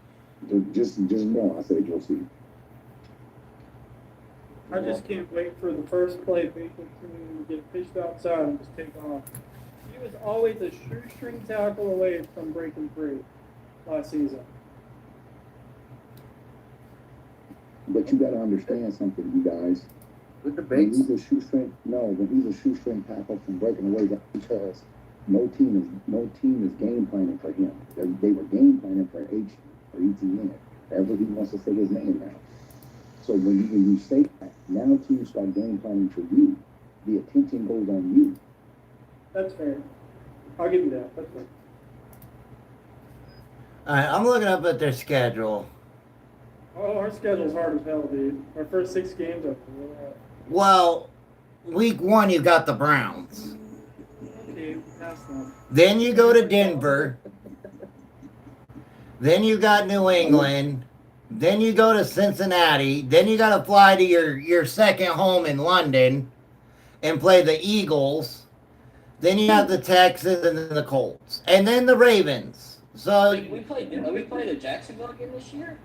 Just know, I said you'll see. I just can't wait for the first play basically to get pitched outside and just take off. He was always a shoestring tackle away from breaking free last season. But you gotta understand something, you guys. With the When baits. he's a shoestring tackle from breaking away, that's because no team is game planning for him. They were game planning for H or ETN. Whatever he wants to say his name now. So when you say that, now teams start game planning for you. The attention goes on you. That's fair. I'll give you that. That's fair. All right, I'm looking up at their schedule. Oh, our schedule's hard as hell, dude. Our first 6 games are really hard. Well, week 1 you got the Browns. Okay, pass them. Then you go to Denver. Then you got New England. Then you go to Cincinnati. Then you got to fly to your second home in London and play the Eagles. Then you have the Texans and then the Colts. And then the Ravens. So We played the Jacksonville game this year?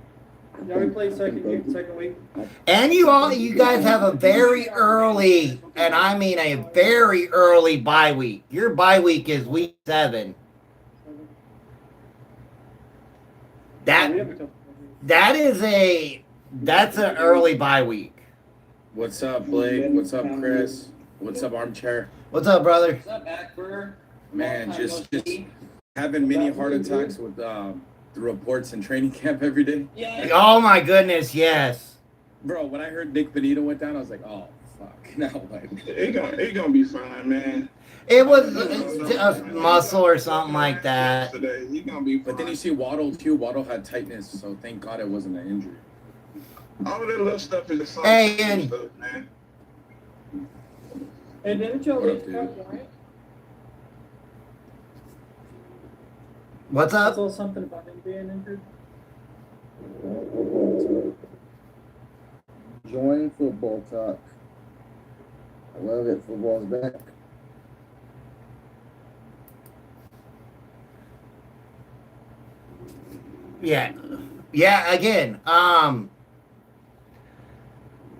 Yeah, we played second week. and you guys have a very early, and I mean a very early bye week. Your bye week is week 7. Yeah, we have a couple. That's an early bye week. What's up, Blake? What's up, Chris? What's up, Armchair? What's up, brother? What's up, Akbar? Man, Long time just no see. having mini heart attacks with the reports in training camp every day. Yeah. Oh my goodness, yes. Bro, when I heard Nick Benito went down, I was like, oh, fuck. Now what? He gonna be fine, man. It was a muscle or something like that. Today, he gonna be fine. But then you see Waddle, too. Waddle had tightness, so thank God it wasn't an injury. All of that little stuff is just Hey, and stuff, man. And then Joe What up, gets dude? cut, right? what's I up? saw something about him being injured. Join football talk. I love it. Football's back. Yeah, again,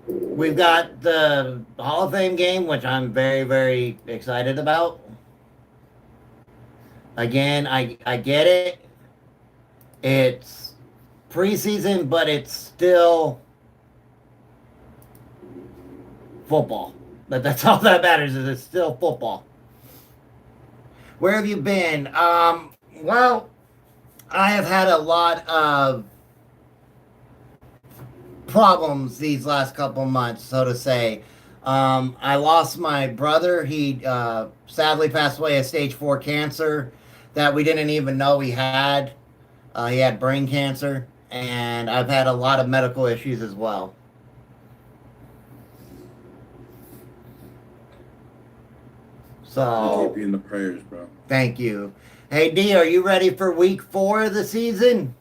we've got the Hall of Fame game, which I'm very, very excited about. Again, I get it. It's preseason, but it's still football. But that's all that matters, is it's still football. Where have you been? Well, I have had a lot of problems these last couple months, so to say. I lost my brother. He sadly passed away of stage 4 cancer that we didn't even know he had. He had brain cancer, and I've had a lot of medical issues as well. I'll So, keep you in the prayers, bro. thank you. Hey, D, are you ready for week 4 of the season?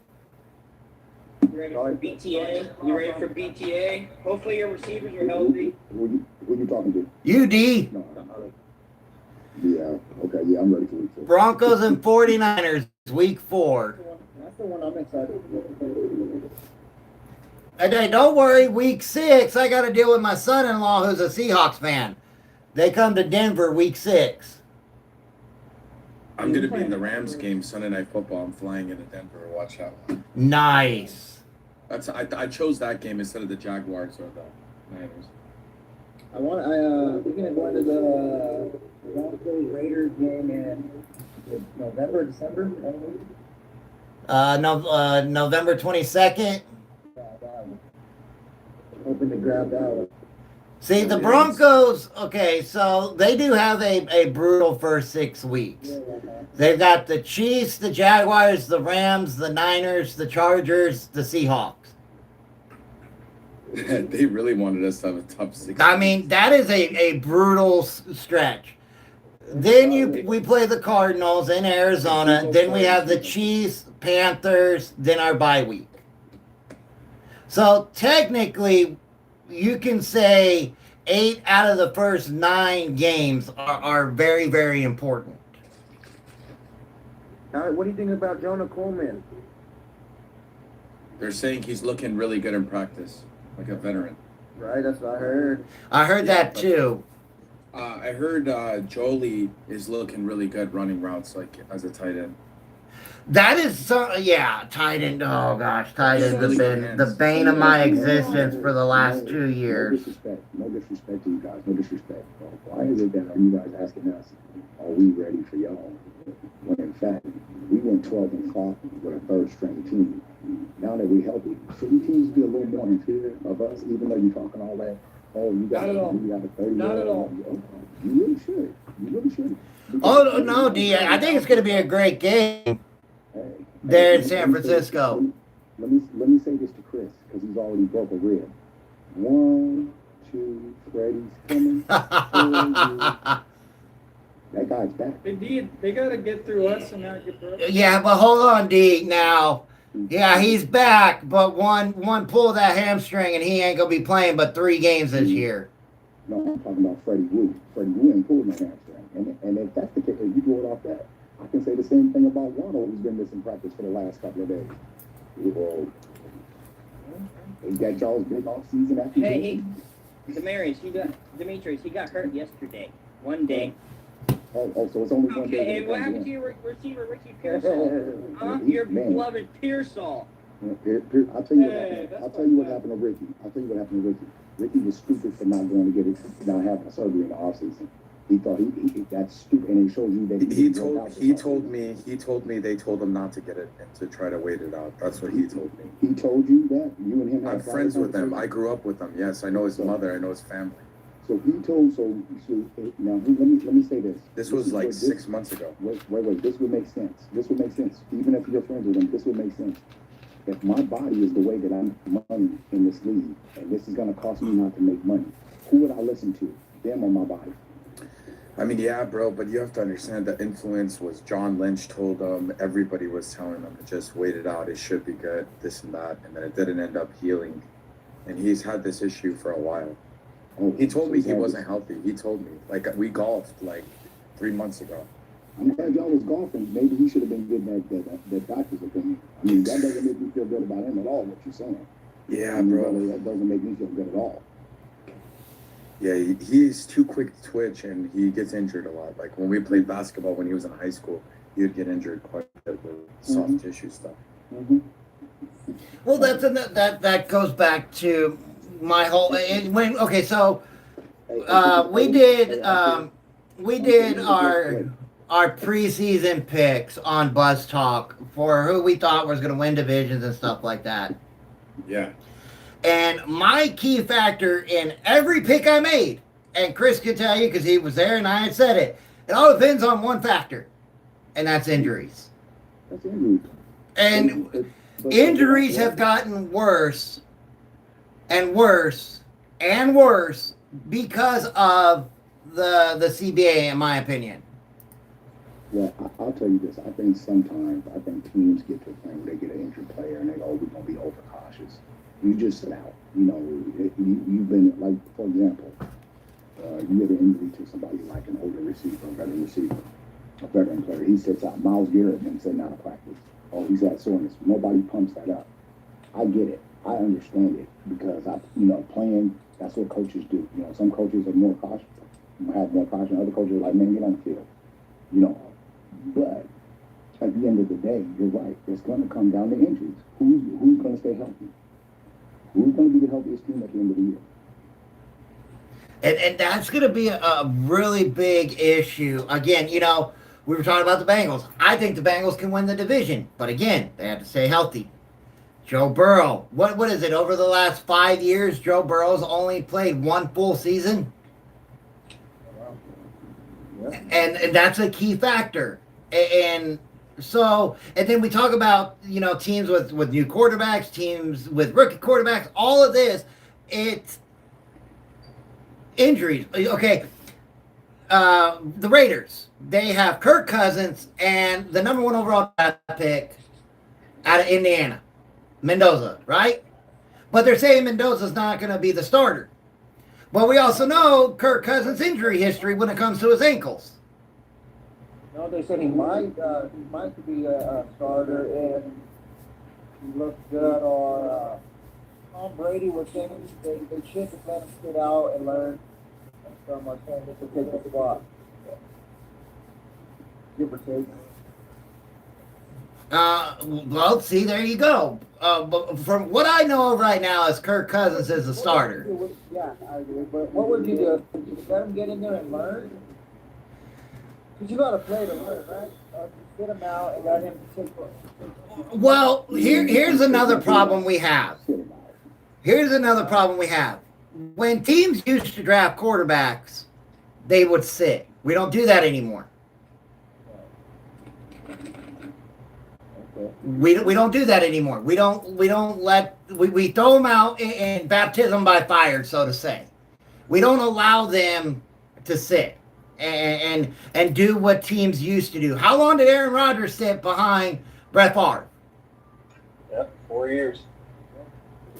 You ready for BTA? You ready for BTA? Hopefully your receivers are healthy. Who you talking to? You, D. No. Yeah. Okay. Yeah, I'm ready for week 4. Broncos and 49ers, week 4. That's the one I'm excited for. And hey, don't worry, week 6, I got to deal with my son-in-law who's a Seahawks fan. They come to Denver week 6. I'm going to be in the Rams game Sunday Night Football. I'm flying into Denver to watch that one. Nice. I chose that game instead of the Jaguars or the Niners. We're gonna go into the Broncos Raiders game in November, December. November 22nd. Yeah, that one. Hoping to grab that one. See, the Broncos, okay, so they do have a brutal first 6 weeks. They've got the Chiefs, the Jaguars, the Rams, the Niners, the Chargers, the Seahawks. They really wanted us to have a tough 6. I mean, that is a brutal stretch. Then we play the Cardinals in Arizona. Then we have the Chiefs, Panthers, then our bye week. So technically, you can say 8 out of the first 9 games are very, very important. What do you think about Jonah Coleman? They're saying he's looking really good in practice, like a veteran. Right, that's what I heard. I heard that too. I heard Jolie is looking really good running routes, like as a tight end. That is tight end. Oh gosh, tight end has been the bane of my existence for the last 2 years. No disrespect to you guys. No disrespect. Why is it that you guys asking us, are we ready for y'all? When in fact, we went 12-5 with a third-string team. Now that we're healthy, shouldn't teams be a little more in fear of us, even though you're talking all that? Oh, you got a 30. Not at all. You really should. You really should. Oh no, D. I think it's going to be a great game there in San Francisco. Let me say this to Chris, because he's already broke a rib. 1, 2, Freddie's coming. That guy's back. They got to get through us and not get broken. Yeah, but hold on, D. Now, yeah, he's back, but one pull of that hamstring and he ain't gonna be playing but 3 games this year. No, I'm talking about Freddie Wu. Freddie Wu ain't pulling no hamstring. And if that's the case, if you go it off that, I can say the same thing about Waddle, who's been missing practice for the last couple of days. Well, he got y'all's big off season after. Hey, Demetrius, he got hurt yesterday. One day. Oh, so it's only one day. Okay, and what happened to your receiver, Ricky Pearsall? Your beloved Pearsall. I'll tell you what happened to Ricky. Ricky was stupid for not going to get it, not having surgery in the offseason. He thought he that's stupid, and it shows you that he told me they told him not to get it and to try to wait it out. That's what he told me. He told you that? You and him. I'm friends with him. I grew up with him. Yes, I know his mother. I know his family. So he told. Now let me say this. This was like 6 months ago. Wait. This would make sense. Even if you're friends with him, this would make sense. If my body is the way that I make money in this league, and this is going to cost me not to make money, who would I listen to? Them or my body? I mean, yeah, bro, but you have to understand the influence was John Lynch told him, everybody was telling him to just wait it out, it should be good, this and that, and then it didn't end up healing. And he's had this issue for a while. He told me he wasn't healthy. He told me. Like, we golfed, like, 3 months ago. I'm glad y'all was golfing. Maybe he should have been getting that doctor's opinion. I mean, that doesn't make me feel good about him at all, what you're saying. Yeah, bro. That doesn't make me feel good at all. Yeah, he's too quick to twitch, and he gets injured a lot. Like, when we played basketball when he was in high school, he would get injured quite a bit with soft tissue stuff. Mm-hmm. Well, that goes back to my whole we did our preseason picks on Buzz Talk for who we thought was going to win divisions and stuff like that. Yeah. And my key factor in every pick I made, and Chris could tell you because he was there and I had said it all depends on one factor, and that's injuries. That's injuries. And injuries have gotten worse and worse and worse because of the CBA, in my opinion. Well, I'll tell you this. I think sometimes teams get to a point where they get an injured player and they go, we're going to be overcautious. You just sit out. You know, you've been, like, for example, you get an injury to somebody like an older receiver, a veteran player. He sits out. Myles Garrett been sitting out of practice. Oh, he's had soreness. Nobody pumps that up. I get it. I understand it because playing, that's what coaches do. You know, some coaches are more cautious, have more caution. Other coaches are like, man, get on the field. You know, but at the end of the day, you're right. It's going to come down to injuries. Who's going to stay healthy? Who's going to be the healthiest team at the end of the year? And that's going to be a really big issue. Again, you know, we were talking about the Bengals. I think the Bengals can win the division. But again, they have to stay healthy. Joe Burrow. What is it? Over the last 5 years, Joe Burrow's only played one full season. And that's a key factor. And then we talk about, teams with new quarterbacks, teams with rookie quarterbacks, all of this, it's injuries. Okay. The Raiders, they have Kirk Cousins and the number 1 overall draft pick out of Indiana, Mendoza, right? But they're saying Mendoza's not going to be the starter. But we also know Kirk Cousins' injury history when it comes to his ankles. No, they said he might be a starter if he looks good. Or Tom Brady was saying they should have let him sit out and learn from saying this will take the spot. Give or take. Well, see, there you go. But from what I know of right now is Kirk Cousins is the starter. Yeah, I agree. But what would you do? Would you let him get in there and learn? Because you got to play to learn, right? Sit him out and let him take. Well, here's another problem we have. When teams used to draft quarterbacks, they would sit. We don't do that anymore. We don't do that anymore. We throw them out in baptism by fire, so to say. We don't allow them to sit and do what teams used to do. How long did Aaron Rodgers sit behind Brett Favre? Yep, 4 years.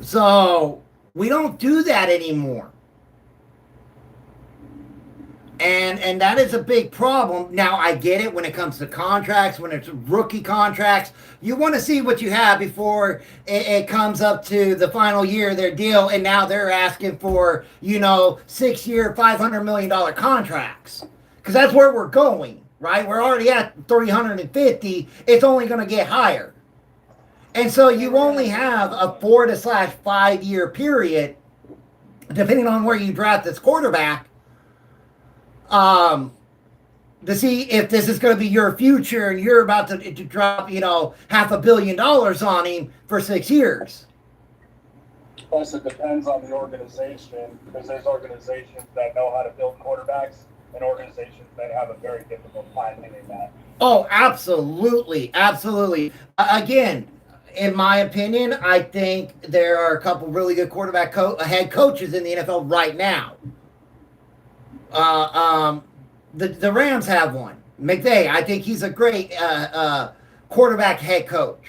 So we don't do that anymore. And that is a big problem. Now, I get it when it comes to contracts, when it's rookie contracts. You want to see what you have before it comes up to the final year of their deal, and now they're asking for, 6-year, $500 million contracts. Because that's where we're going, right? We're already at 350. It's only going to get higher. And so you only have a 4-5 year period, depending on where you draft this quarterback, to see if this is going to be your future and you're about to drop, $500 million on him for 6 years. Plus, it depends on the organization, because there's organizations that know how to build quarterbacks and organizations that have a very difficult time doing that. Oh, absolutely. Absolutely. Again, in my opinion, I think there are a couple really good quarterback head coaches in the NFL right now. The Rams have one. McVay, I think he's a great quarterback head coach.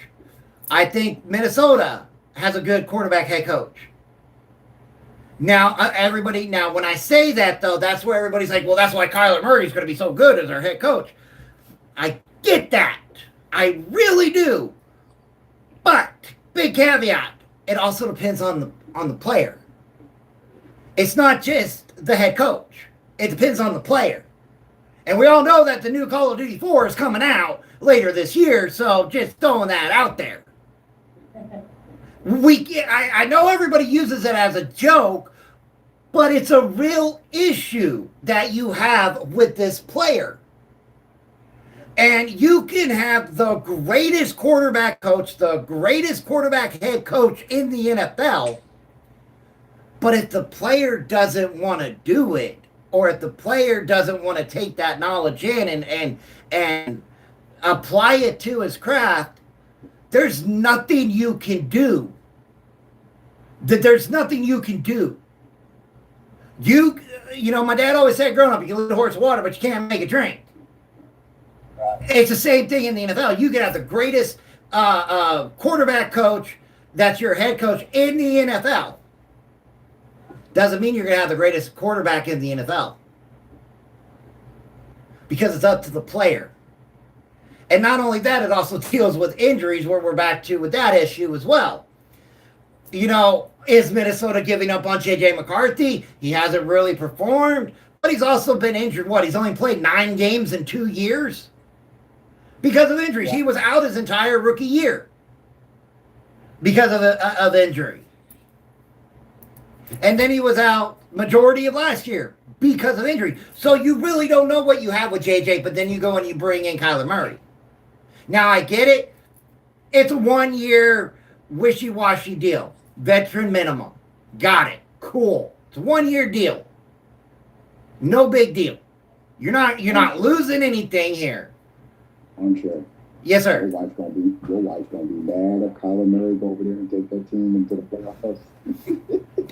I think Minnesota has a good quarterback head coach. Now, when I say that, though, that's where everybody's like, well, that's why Kyler Murray's going to be so good as our head coach. I get that. I really do. But, big caveat, it also depends on the player. It's not just the head coach. It depends on the player. And we all know that the new Call of Duty 4 is coming out later this year, so just throwing that out there. I know everybody uses it as a joke, but it's a real issue that you have with this player. And you can have the greatest quarterback coach, the greatest quarterback head coach in the NFL, but if the player doesn't want to do it, or if the player doesn't want to take that knowledge in and apply it to his craft, there's nothing you can do. There's nothing you can do. My dad always said growing up, you can lead a horse to water, but you can't make it drink. It's the same thing in the NFL. You can have the greatest quarterback coach that's your head coach in the NFL. Doesn't mean you're going to have the greatest quarterback in the NFL. Because it's up to the player. And not only that, it also deals with injuries, where we're back to with that issue as well. Is Minnesota giving up on J.J. McCarthy? He hasn't really performed, but he's also been injured. He's only played 9 games in 2 years? Because of injuries. Yeah. He was out his entire rookie year because of injury. And then he was out majority of last year because of injury. So you really don't know what you have with JJ, but then you go and you bring in Kyler Murray. Now, I get it. It's a 1 year wishy-washy deal. Veteran minimum. Got it. Cool. It's a 1-year deal. No big deal. You're not losing anything here. Armchair. Yes, sir. Your wife's gonna be mad if Kyler Murray go over there and take that team into the playoffs.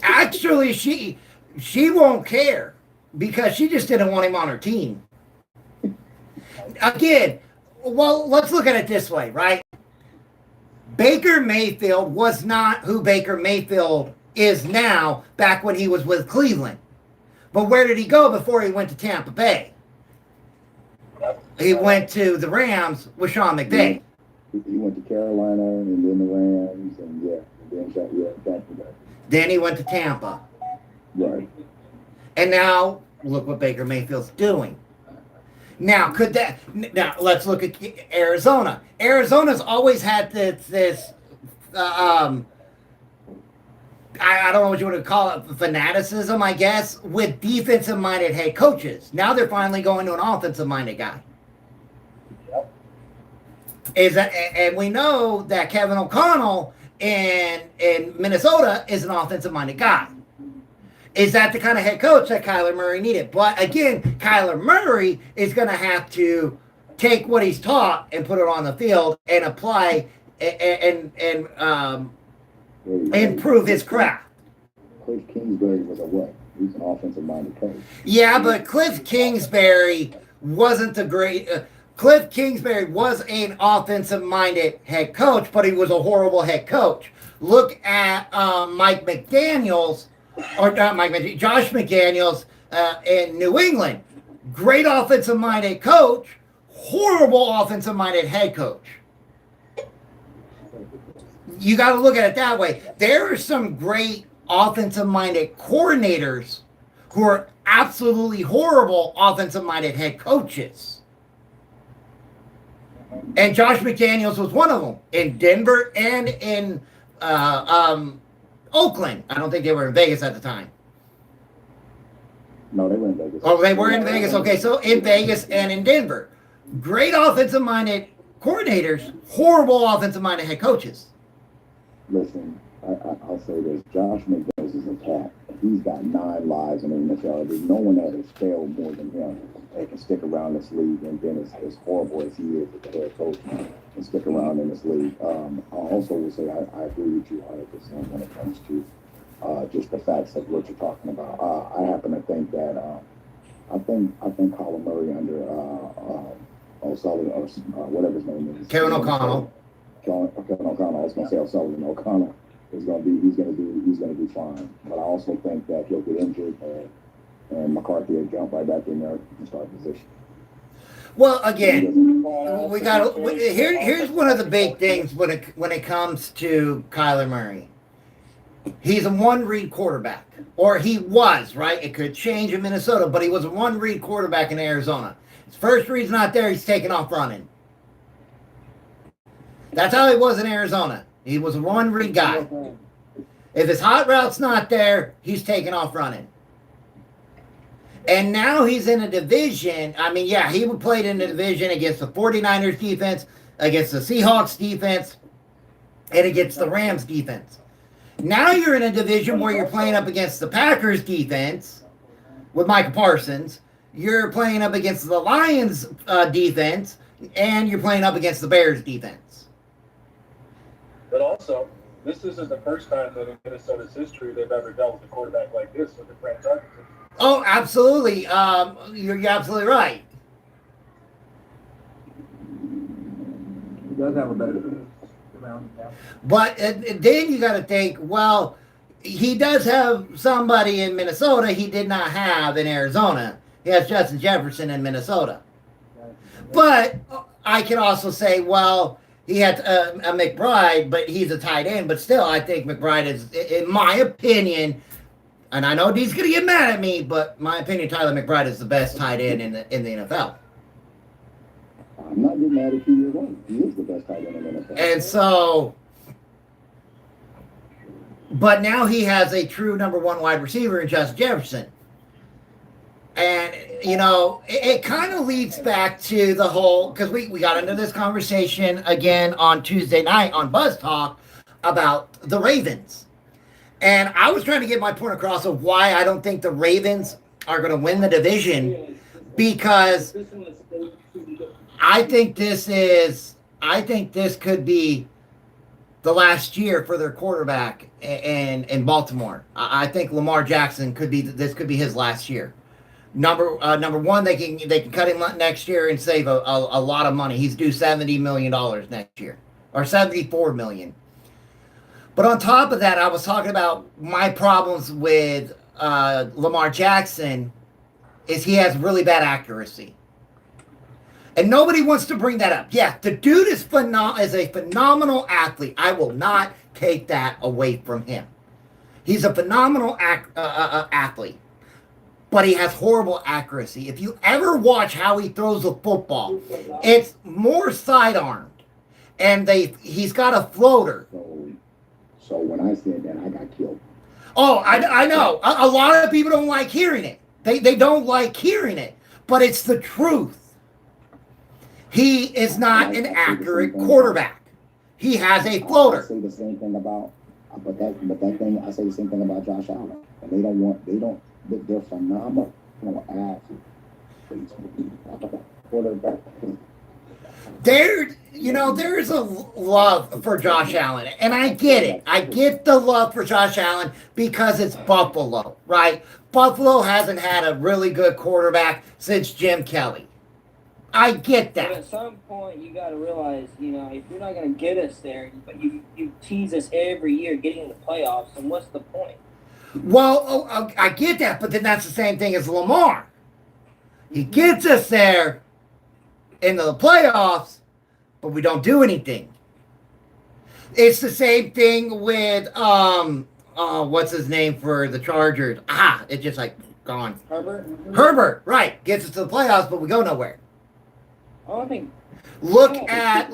Actually, she won't care because she just didn't want him on her team. Again, well, let's look at it this way, right? Baker Mayfield was not who Baker Mayfield is now back when he was with Cleveland. But where did he go before he went to Tampa Bay? He went to the Rams with Sean McVay. He went to Carolina and then the Rams and then Then he went to Tampa. Right. And now look what Baker Mayfield's doing. Now let's look at Arizona. Arizona's always had this I don't know what you want to call it, fanaticism, I guess, with defensive-minded head coaches. Now they're finally going to an offensive-minded guy. And we know that Kevin O'Connell in Minnesota is an offensive-minded guy. Is that the kind of head coach that Kyler Murray needed? But again, Kyler Murray is going to have to take what he's taught and put it on the field and apply and improve his craft. Cliff Kingsbury was a what? He's an offensive-minded coach. Yeah, but Cliff Kingsbury wasn't the great. Cliff Kingsbury was an offensive-minded head coach, but he was a horrible head coach. Look at Mike McDaniels, or not Mike McDaniels, Josh McDaniels in New England. Great offensive-minded coach, horrible offensive-minded head coach. You got to look at it that way. There are some great offensive-minded coordinators who are absolutely horrible offensive-minded head coaches. And Josh McDaniels was one of them in Denver and in Oakland. I don't think they were in Vegas at the time. No, they were in Vegas. Oh, they were in Vegas. Okay, so in Vegas and in Denver. Great offensive-minded coordinators, horrible offensive-minded head coaches. Listen, I'll say this. Josh McDaniels is a cat. He's got 9 lives in the NFL. There's no one that has failed more than him. They can stick around this league and been as horrible as he is as the head coach and stick around in this league. I also will say I agree with you 100% when it comes to just the facts of what you're talking about. I happen to think that I think Kyler Murray under O'Sullivan or whatever his name is. Kevin O'Connell. Kevin O'Connell. I was going to say O'Sullivan. O'Connell is going to be. He's going to do fine. But I also think that he'll get injured and McCarthy will jump right back in there and start position. Well, again, we got here's one of the big things when it comes to Kyler Murray. He's a one-read quarterback, or he was, right? It could change in Minnesota, but he was a one-read quarterback in Arizona. His first read's not there, he's taking off running. That's how he was in Arizona. He was a one-read guy. If his hot route's not there, he's taking off running. And now he's in a division. I mean, yeah, he played in a division against the 49ers defense, against the Seahawks defense, and against the Rams defense. Now you're in a division where you're playing up against the Packers defense with Micah Parsons. You're playing up against the Lions defense, and you're playing up against the Bears defense. But also, this isn't the first time that in Minnesota's history they've ever dealt with a quarterback like this with the franchise. Oh, absolutely. You're absolutely right. He does have a better. But then you got to think, well, he does have somebody in Minnesota he did not have in Arizona. He has Justin Jefferson in Minnesota. But I can also say, well, he had a McBride, but he's a tight end. But still, I think McBride is, in my opinion, and I know Dee's going to get mad at me, but my opinion, Tyler McBride is the best tight end in the NFL. I'm not getting mad at you. You're right. He is the best tight end in the NFL. And so, but now he has a true number one wide receiver in Justin Jefferson. And, you know, it kind of leads back to the whole, because we got into this conversation again on Tuesday night on Buzz Talk about the Ravens. And I was trying to get my point across of why I don't think the Ravens are going to win the division, because I think this could be the last year for their quarterback in Baltimore. I think Lamar Jackson could be his last year. Number one, they can cut him next year and save a lot of money. He's due $70 million next year, or $74 million. But on top of that, I was talking about my problems with Lamar Jackson is he has really bad accuracy. And nobody wants to bring that up. Yeah, the dude is a phenomenal athlete. I will not take that away from him. He's a phenomenal athlete. But he has horrible accuracy. If you ever watch how he throws the football, it's more sidearmed. And he's got a floater. So when I said that, I got killed. Oh, I know. A lot of people don't like hearing it. They don't like hearing it. But it's the truth. He is not an accurate quarterback. He has a floater. I say the same thing about, but that thing, I say the same thing about Josh Allen. And they're phenomenal athletes. Quarterback. There's a love for Josh Allen, and I get it. I get the love for Josh Allen because it's Buffalo, right? Buffalo hasn't had a really good quarterback since Jim Kelly. I get that. But at some point, you got to realize, if you're not going to get us there, but you tease us every year getting in the playoffs, then what's the point? Well, I get that, but then that's the same thing as Lamar. He gets us there into the playoffs, but we don't do anything. It's the same thing with what's his name for the Chargers? It's just like gone. Herbert, right? Gets us to the playoffs, but we go nowhere. Look at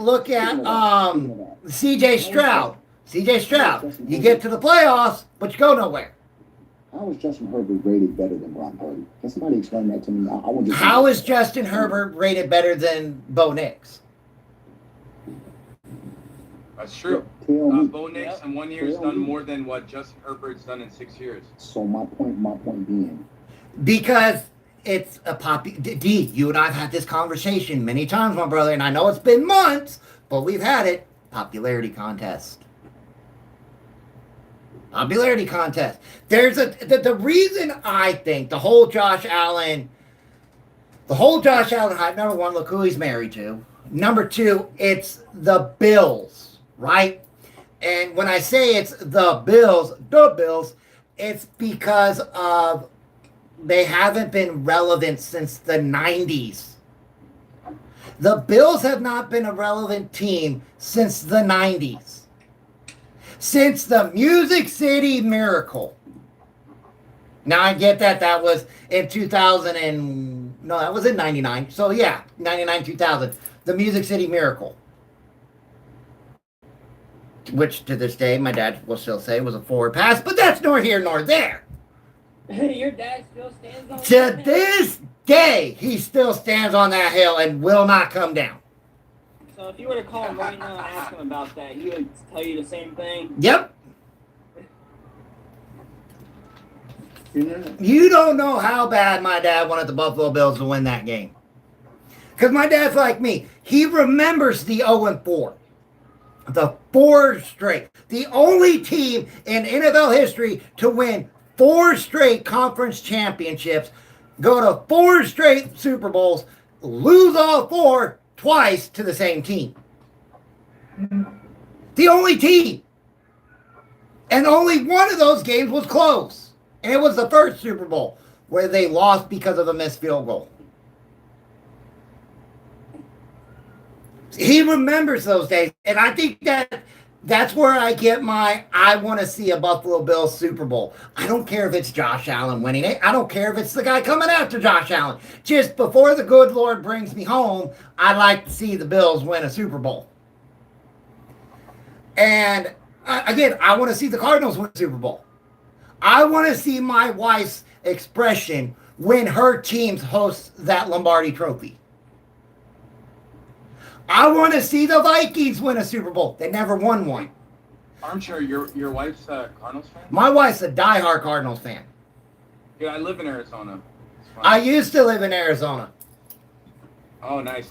C.J. Stroud. C.J. Stroud. You get to the playoffs, but you go nowhere. How is Justin Herbert rated better than Brock Purdy? Can somebody explain that to me? How is Justin Herbert rated better than Bo Nix? That's true. Bo Nix in 1 year has done more than what Justin Herbert's done in 6 years. So my point being, because it's a D, you and I have had this conversation many times, my brother, and I know it's been months, but we've had it. Popularity contest. Popularity contest. There's the reason I think the whole Josh Allen hype, number one, look who he's married to. Number two, it's the Bills, right? And when I say it's the Bills, it's because of they haven't been relevant since the 90s. The Bills have not been a relevant team since the 90s. Since the Music City Miracle. Now I get that was in 2000 that was in 99. So yeah, 99, 2000. The Music City Miracle. Which to this day, my dad will still say was a forward pass, but that's nor here nor there. Your dad still stands on to this day, he still stands on that hill and will not come down. So if you were to call him right now and ask him about that, he would tell you the same thing? Yep. You don't know how bad my dad wanted the Buffalo Bills to win that game. Because my dad's like me. He remembers the 0-4. The 4 straight. The only team in NFL history to win 4 straight conference championships, go to 4 straight Super Bowls, lose all 4 twice to the same team. The only team. And only one of those games was close. And it was the first Super Bowl where they lost because of a missed field goal. He remembers those days. And I think that's where I get I want to see a Buffalo Bills Super Bowl. I don't care if it's Josh Allen winning it. I don't care if it's the guy coming after Josh Allen. Just before the good Lord brings me home, I'd like to see the Bills win a Super Bowl. And again, I want to see the Cardinals win a Super Bowl. I want to see my wife's expression when her teams host that Lombardi Trophy. I want to see the Vikings win a Super Bowl. They never won one. Armchair, your wife's a Cardinals fan? My wife's a diehard Cardinals fan. Yeah, I live in Arizona. I used to live in Arizona. Oh, nice.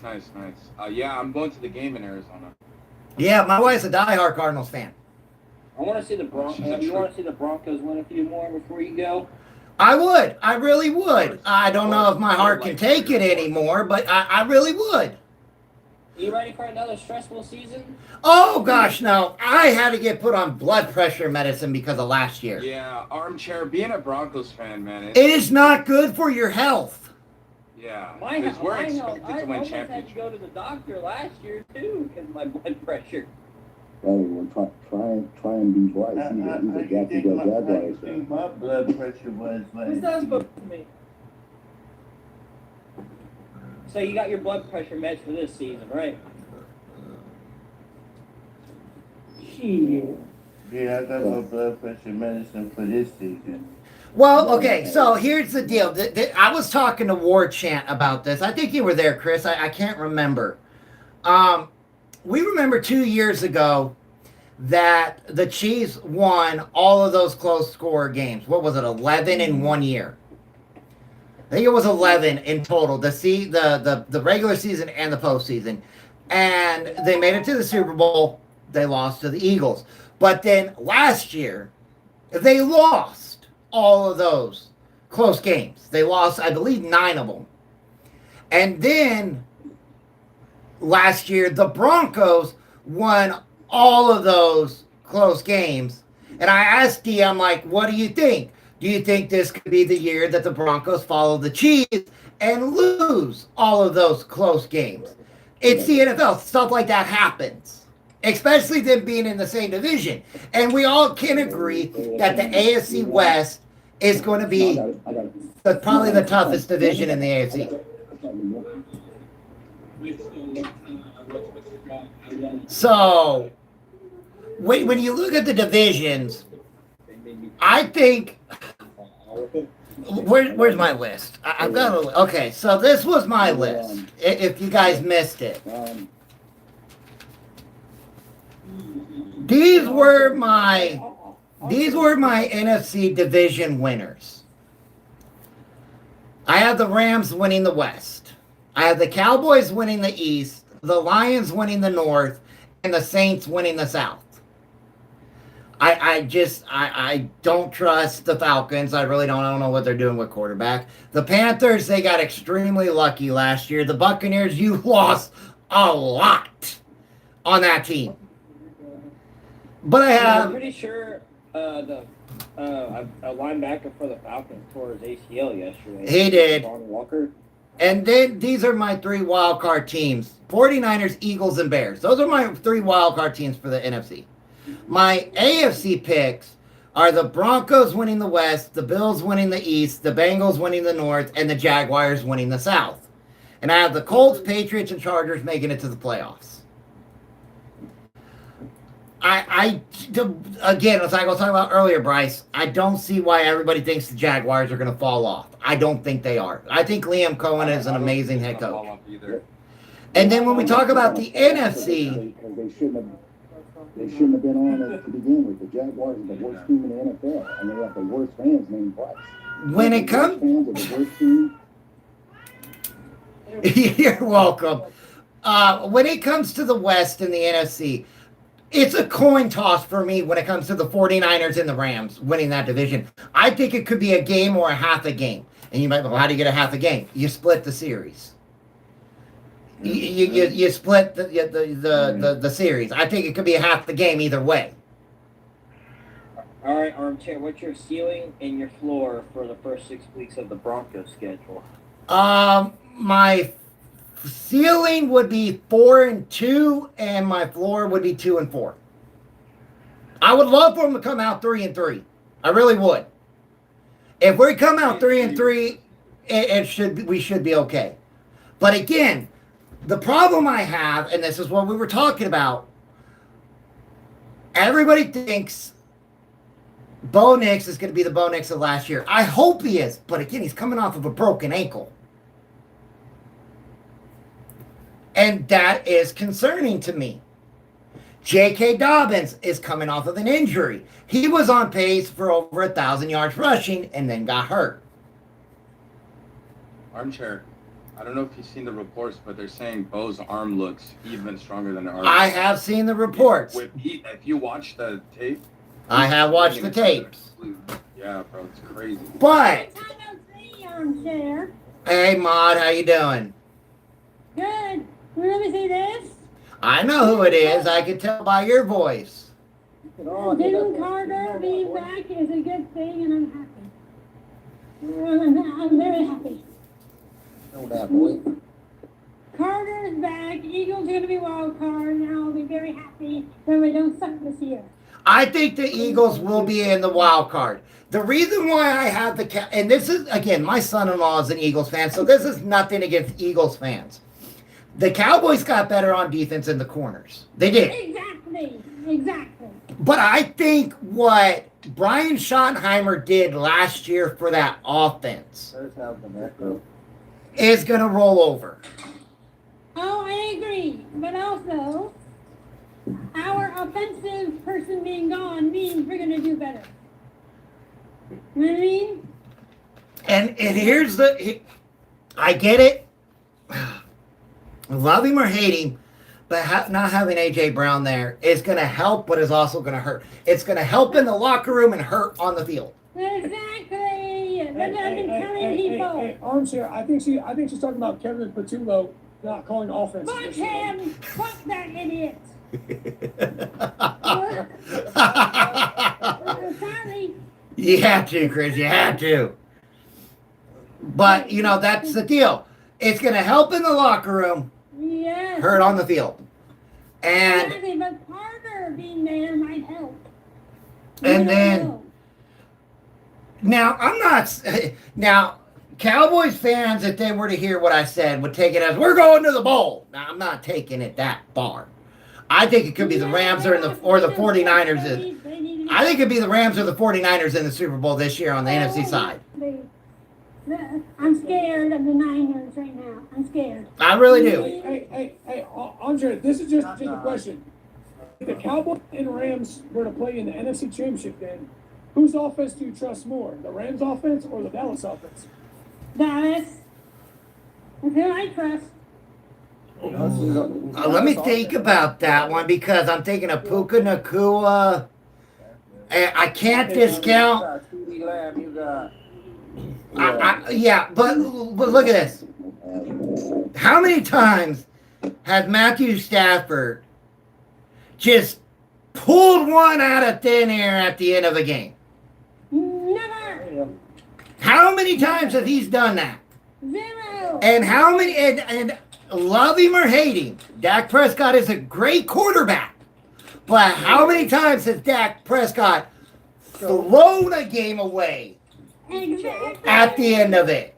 Yeah, I'm going to the game in Arizona. Yeah, my wife's a diehard Cardinals fan. I want to see the Broncos. You want to see the Broncos win a few more before you go? I would. I really would. I don't know if my heart can take it anymore, but I really would. Are you ready for another stressful season? Oh, gosh, no. I had to get put on blood pressure medicine because of last year. Yeah, Armchair, being a Broncos fan, man. It is not good for your health. Yeah, My because we're health, expected I to win almost had to championships. go to the doctor last year, too, because of my blood pressure. Hey, well, try and be bright. He's a Jacksonville Jaguars fan. My blood pressure was Who's that supposed to be? So you got your blood pressure meds for this season, right? Shit. Yeah, I got my blood pressure medicine for this season. Well, okay, so here's the deal. I was talking to War Chant about this. I think you were there, Chris. I can't remember. We remember 2 years ago that the Chiefs won all of those close score games. What was it, 11 in 1 year? I think it was 11 in total, the regular season and the postseason. And they made it to the Super Bowl. They lost to the Eagles. But then last year, they lost all of those close games. They lost, I believe, 9 of them. And then last year, the Broncos won all of those close games. And I asked D, I'm like, what do you think? Do you think this could be the year that the Broncos follow the Chiefs and lose all of those close games? It's the NFL. Stuff like that happens, especially them being in the same division. And we all can agree that the AFC West is going to be probably the toughest division in the AFC. So, when you look at the divisions, I think... Where's my list? I've got a... Okay, so this was my list, if you guys missed it. These were my NFC division winners. I have the Rams winning the West. I have the Cowboys winning the East, the Lions winning the North, and the Saints winning the South. I don't trust the Falcons. I really don't. I don't know what they're doing with quarterback. The Panthers, they got extremely lucky last year. The Buccaneers, you lost a lot on that team. But I'm pretty sure a linebacker for the Falcons tore his ACL yesterday. He did. Ron Walker. And then these are my 3 wild card teams: 49ers, Eagles, and Bears. Those are my 3 wild card teams for the NFC. My AFC picks are the Broncos winning the West, the Bills winning the East, the Bengals winning the North, and the Jaguars winning the South. And I have the Colts, Patriots, and Chargers making it to the playoffs. Again, as I was talking about earlier, Bryce, I don't see why everybody thinks the Jaguars are going to fall off. I don't think they are. I think Liam Cohen is an amazing head coach. And then when we talk about the NFC... They shouldn't have been on it to begin with. The Jaguars are the worst team in the NFL, and they have the worst fans named Bryce. When it comes... Fans are the worst team. You're welcome. When it comes to the West and the NFC, it's a coin toss for me when it comes to the 49ers and the Rams winning that division. I think it could be a game or a half a game. And you might, well, how do you get a half a game? You split the series. You split the series. I think it could be a half the game either way. All right, Armchair, what's your ceiling and your floor for the first 6 weeks of the Broncos schedule? My ceiling would be 4-2, and my floor would be 2-4. I would love for them to come out 3-3. I really would. If we come out 3-3, we should be okay. But again, the problem I have, and this is what we were talking about, everybody thinks Bo Nix is going to be the Bo Nix of last year. I hope he is, but again, he's coming off of a broken ankle. And that is concerning to me. J.K. Dobbins is coming off of an injury. He was on pace for over 1,000 yards rushing and then got hurt. Armchair, I don't know if you've seen the reports, but they're saying Bo's arm looks even stronger than ours. I have seen the reports. If you watch the tape. I have watched the tapes. Yeah, bro, it's crazy. But, Armchair. hey, Maud, how you doing? Good. Let me see this. I know who it is. I can tell by your voice. Dylan Carter being back is a good thing, and I'm happy. I'm very happy. Know that, boy. Carter's back. Eagles are going to be wild card, and I'll be very happy that we don't suck this year. I think the Eagles will be in the wild card. The reason why I have and this is, again, my son-in-law is an Eagles fan, so this is nothing against Eagles fans. The Cowboys got better on defense in the corners. They did. Exactly. But I think what Brian Schottenheimer did last year for that offense is going to roll over. Oh, I agree. But also, our offensive person being gone means we're going to do better. You know what I mean? And here's I get it. Love him or hate him, but not having A.J. Brown there is going to help, but is also going to hurt. It's going to help in the locker room and hurt on the field. Exactly. That's what I've been telling people. Hey, Armchair, I think she's talking about Kevin Patullo not calling offense. Fuck him. Fuck that idiot. Sorry. You had to, Chris. You had to. But, that's the deal. It's going to help in the locker room. Yes. Hurt on the field. And exactly, but Carter being there might help. And then, now, Cowboys fans, if they were to hear what I said, would take it as, we're going to the bowl. Now, I'm not taking it that far. I think it could be the Rams or the 49ers. I think it could be the Rams or the 49ers in the Super Bowl this year on the NFC side. I'm scared of the Niners right now. I'm scared. I really do. Hey, Andre, this is just a question. If the Cowboys and Rams were to play in the NFC Championship game, whose offense do you trust more, the Rams offense or the Dallas offense? Dallas. That's who I trust. Let me think about that one because I'm thinking of Puka Nacua. I can't discount. But look at this. How many times has Matthew Stafford just pulled one out of thin air at the end of a game? Never. How many times has he done that? 0. And how many, and love him or hate him, Dak Prescott is a great quarterback. But how many times has Dak Prescott thrown a game away? Exactly. At the end of it?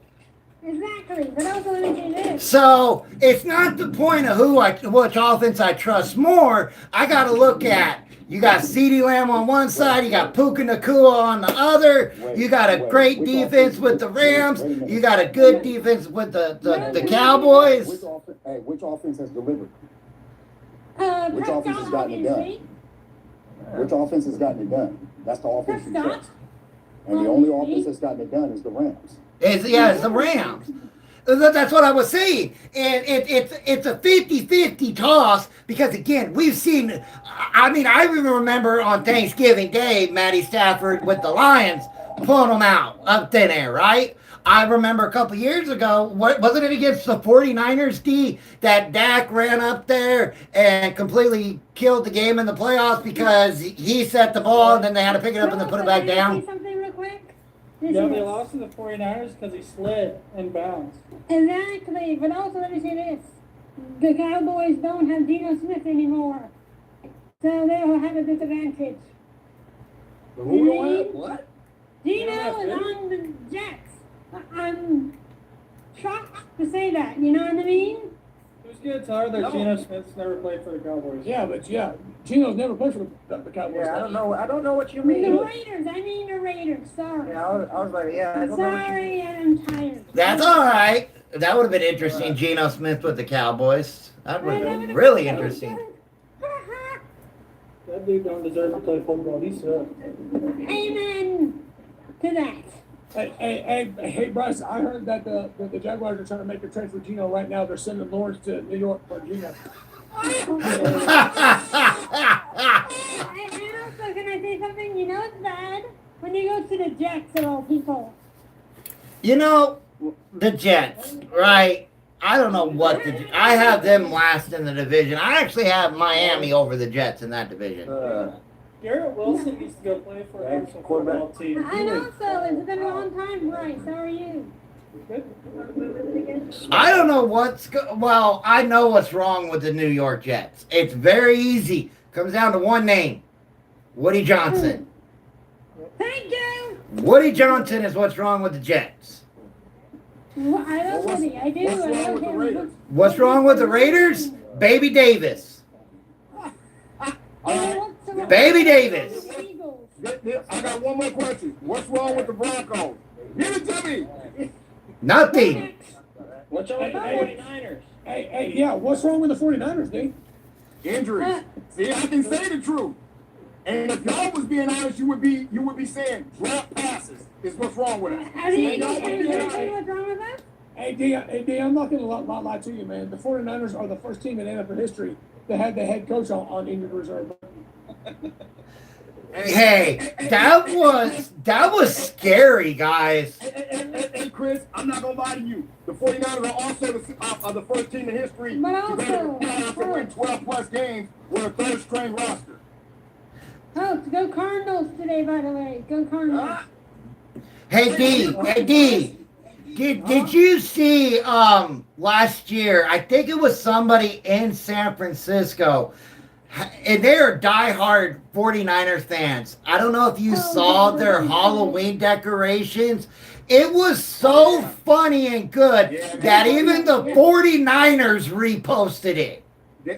Exactly. But also let me say this. So it's not the point of which offense I trust more. I got to look at, you got CeeDee Lamb on one side, you got Puka Nacua on the other, you got a great defense with the Rams, you got a good defense with the Cowboys. Which offense has delivered? Which offense has gotten it done? Which offense has gotten it done? That's the offense you trust. And the only offense that's gotten it done is the Rams. It's the Rams. That's what I was saying. And it's a 50-50 toss because, again, we've seen, I even remember on Thanksgiving Day, Matty Stafford with the Lions pulling them out of thin air, right? I remember a couple years ago, wasn't it against the 49ers, D, that Dak ran up there and completely killed the game in the playoffs because he set the ball and then they had to pick it up and then put it back down? Something real quick. Yeah, they lost to the 49ers because he slid and bounced. Exactly, but also let me say this. The Cowboys don't have Geno Smith anymore. So they'll have a disadvantage. What? Geno is on the Jets. I'm shocked to say that, you know what I mean? Who's good? Tell her that Geno Smith's never played for the Cowboys. Yeah, but Geno's never played for the Cowboys. Yeah, I don't know what you mean. The Raiders, the Raiders, sorry. Yeah, I was like, yeah, I don't sorry, and I'm tired. That's all right. That would have been interesting, Geno Smith with the Cowboys. That would have been really interesting. That dude don't deserve to play football. He sucks. Amen to that. Hey, Bryce, I heard that the Jaguars are trying to make a trade for Gino right now. They're sending Lawrence to New York for Gino. And also, can I say something? You know it's bad when you go to the Jets of all people. You know, the Jets, right? I don't know what I have them last in the division. I actually have Miami over the Jets in that division. Garrett Wilson needs to go play for an actual football team. I know so. It's been a long time, Bryce. How are you? I don't know well, I know what's wrong with the New York Jets. It's very easy. Comes down to one name. Woody Johnson. Thank you. Woody Johnson is what's wrong with the Jets. Well, I love Woody. I do. I love him. What's wrong with the Raiders? Baby Davis. Baby Davis. I got one more question. What's wrong with the Broncos? Give it to me. Nothing. What's wrong with the 49ers? Hey, yeah, what's wrong with the 49ers, dude? Injuries. See, I can say the truth. And if y'all was being honest, you would be saying drop passes is what's wrong with it. What's wrong with that? Hey, D, I'm not going to lie to you, man. The 49ers are the first team in NFL history that had the head coach on injured reserve. Hey, that was scary, guys. Hey, Chris, I'm not going to lie to you. The 49ers are also the first team in history to go to the playoffs and win 12-plus games with a third-string roster. Oh, go Cardinals today, by the way. Go Cardinals. Hey, D. Did you see last year? I think it was somebody in San Francisco, and they are diehard 49ers fans. I don't know if you saw their Halloween decorations. It was so funny and good that even the 49ers reposted it. They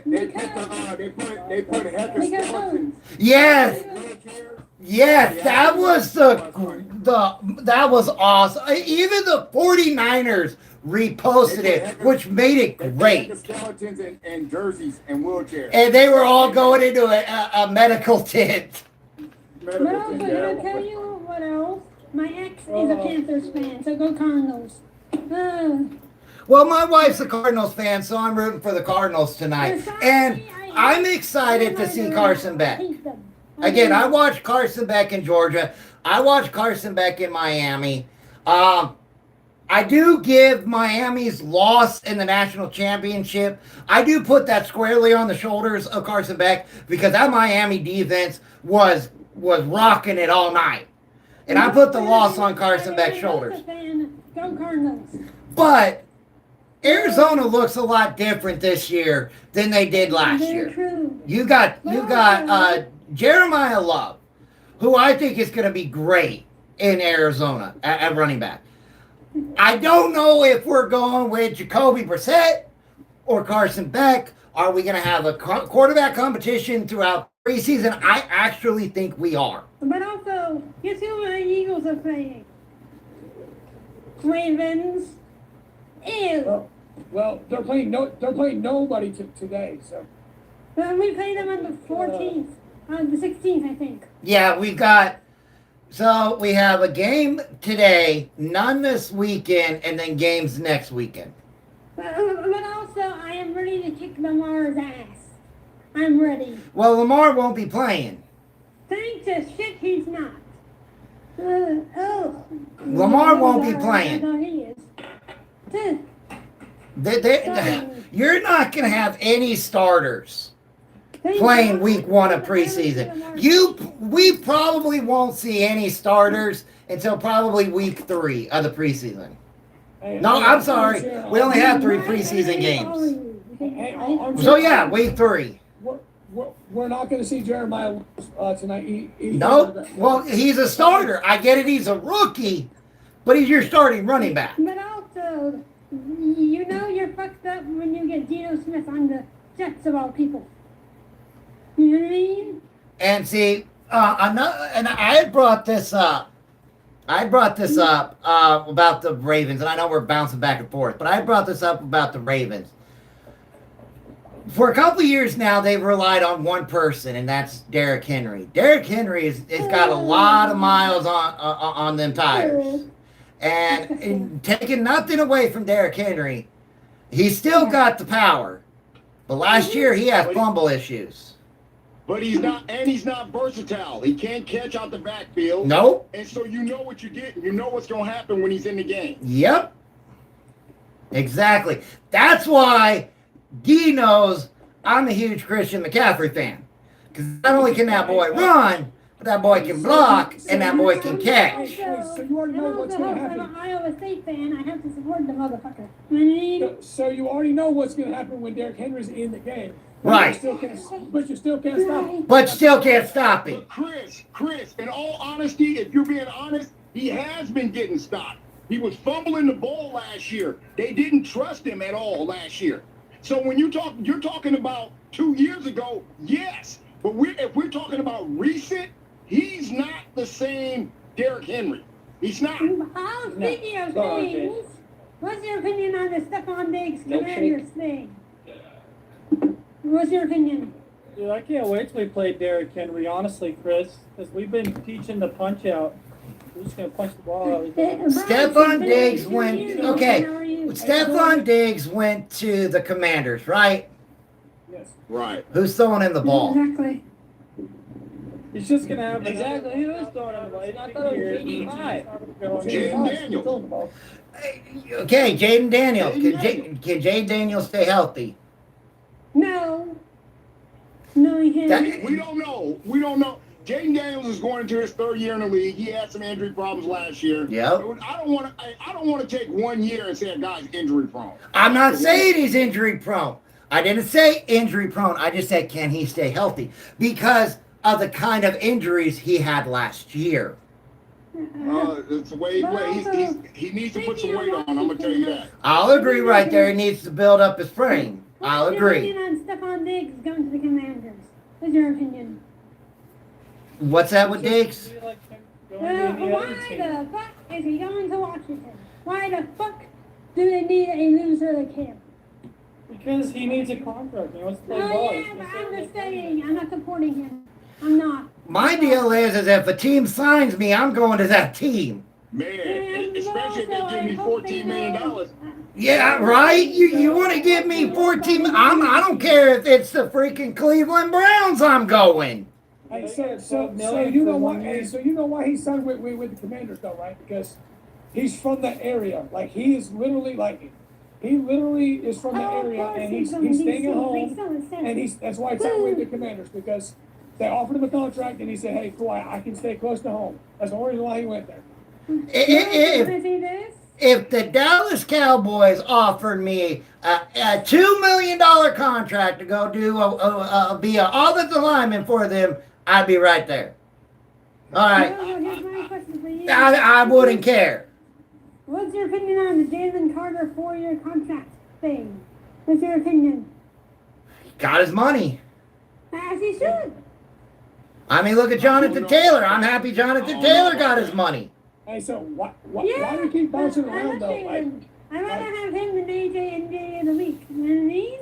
put heck of skeletons. Yes. Yes, that was that was awesome. Even the 49ers reposted it, which made it great. Skeletons and jerseys and wheelchairs. And they were all going into a medical tent. But also, can I tell you what else? My ex is a Panthers fan, so go Cardinals. Well, my wife's a Cardinals fan, so I'm rooting for the Cardinals tonight. And I'm excited to see Carson Beck. Again, I watched Carson Beck in Georgia. I watched Carson Beck in Miami. I do give Miami's loss in the national championship. I do put that squarely on the shoulders of Carson Beck because that Miami defense was rocking it all night. And I put the loss on Carson Beck's shoulders. Go Cardinals. But Arizona looks a lot different this year than they did last year. True. You got Jeremiah Love, who I think is going to be great in Arizona at running back. I don't know if we're going with Jacoby Brissett or Carson Beck. Are we going to have a quarterback competition throughout preseason? I actually think we are. But also, guess who my Eagles are playing? Ravens. Ew. Well, they're playing nobody today, so. We play them on the 14th, on the 16th, I think. Yeah, we have a game today, none this weekend, and then games next weekend. But also, I am ready to kick Lamar's ass. I'm ready. Well, Lamar won't be playing. Thanks to shit he's not. Lamar won't be playing. I thought he is. You're not going to have any starters playing week 1 of preseason. We probably won't see any starters until probably week 3 of the preseason. No, I'm sorry. We only have 3 preseason games. So yeah, week 3. We're not going to see Jeremiah tonight. No, well, he's a starter. I get it. He's a rookie, but he's your starting running back. But also, you know you're fucked up when you get Geno Smith on the Jets of all people. You know what I mean? And see, and I had brought this up. About the Ravens, and I know we're bouncing back and forth, but I brought this up about the Ravens. For a couple of years now, they've relied on one person, and that's Derrick Henry. Derrick Henry has got a lot of miles on them tires. And taking nothing away from Derrick Henry, he's still got the power. But last year, he had fumble issues. But he's not versatile. He can't catch out the backfield. Nope. And so you know what you're getting. You know what's going to happen when he's in the game. Yep. Exactly. That's why Guy knows I'm a huge Christian McCaffrey fan. Because not only can that boy run, but that boy can block, and that boy can catch. So you already know what's going to happen. I'm an Iowa State fan. I have to support the motherfucker. You know what I mean? So you already know what's going to happen when Derrick Henry's in the game. Right. But you still can't stop him. But still can't stop him. Chris, in all honesty, if you're being honest, he has been getting stopped. He was fumbling the ball last year. They didn't trust him at all last year. So when you're talking about 2 years ago, yes. But if we're talking about recent, he's not the same Derrick Henry. He's not. Speaking of things, what's your opinion on the Stephon Diggs Commanders thing? What's your opinion? Dude, I can't wait till we play Derrick Henry, honestly, Chris, because we've been teaching the punch out. We're just going to punch the ball out. Stephon Diggs went, okay, Stephon Diggs went to the Commanders, right? Yes. Right. Who's throwing him the ball? Exactly. He's just going to have Exactly. Who is throwing him the ball? I thought it was 85. Jaden Daniels. Okay, Jaden Daniels. Can Jaden Daniels stay healthy? No. No, he can't. We don't know. Jaden Daniels is going into his 3rd year in the league. He had some injury problems last year. Yep. I don't want to take 1 year and say a guy's injury prone. I'm not saying he's injury prone. I didn't say injury prone. I just said, can he stay healthy? Because of the kind of injuries he had last year. It's way. He needs to put some weight on. I'm gonna tell you that. I'll agree right there. He needs to build up his frame. I'll agree. What's your opinion on Stephon Diggs going to the Commanders? What's your opinion? What's that with Diggs? Why the fuck is he going to Washington? Why the fuck do they need a loser like him? Because he needs a contract. He wants to play ball. Yeah, but I'm just saying, I'm not supporting him. I'm not. My deal is if a team signs me, I'm going to that team. Man, especially if they give me $14 million. Yeah, right? You want to give me 14? I don't care if it's the freaking Cleveland Browns I'm going. Hey, so you know why? Hey, so you know why he signed with the Commanders, though, right? Because he's from that area. Like he is literally is from the area, and he's staying at home, and that's why he signed with the Commanders, because they offered him a contract, and he said, "Hey, cool, I can stay close to home." That's the only reason why he went there. If the Dallas Cowboys offered me a $2 million contract to go do be an offensive lineman for them, I'd be right there. All right. I wouldn't care. What's your opinion on the Jalen Carter 4-year contract thing? What's your opinion? Got his money. As he should. I mean, look at Jonathan Taylor. I'm happy Jonathan Taylor got his money. Hey, so why do you keep bouncing around, though? Like, I'd rather have him than AJ and Day of the week. You know what I mean?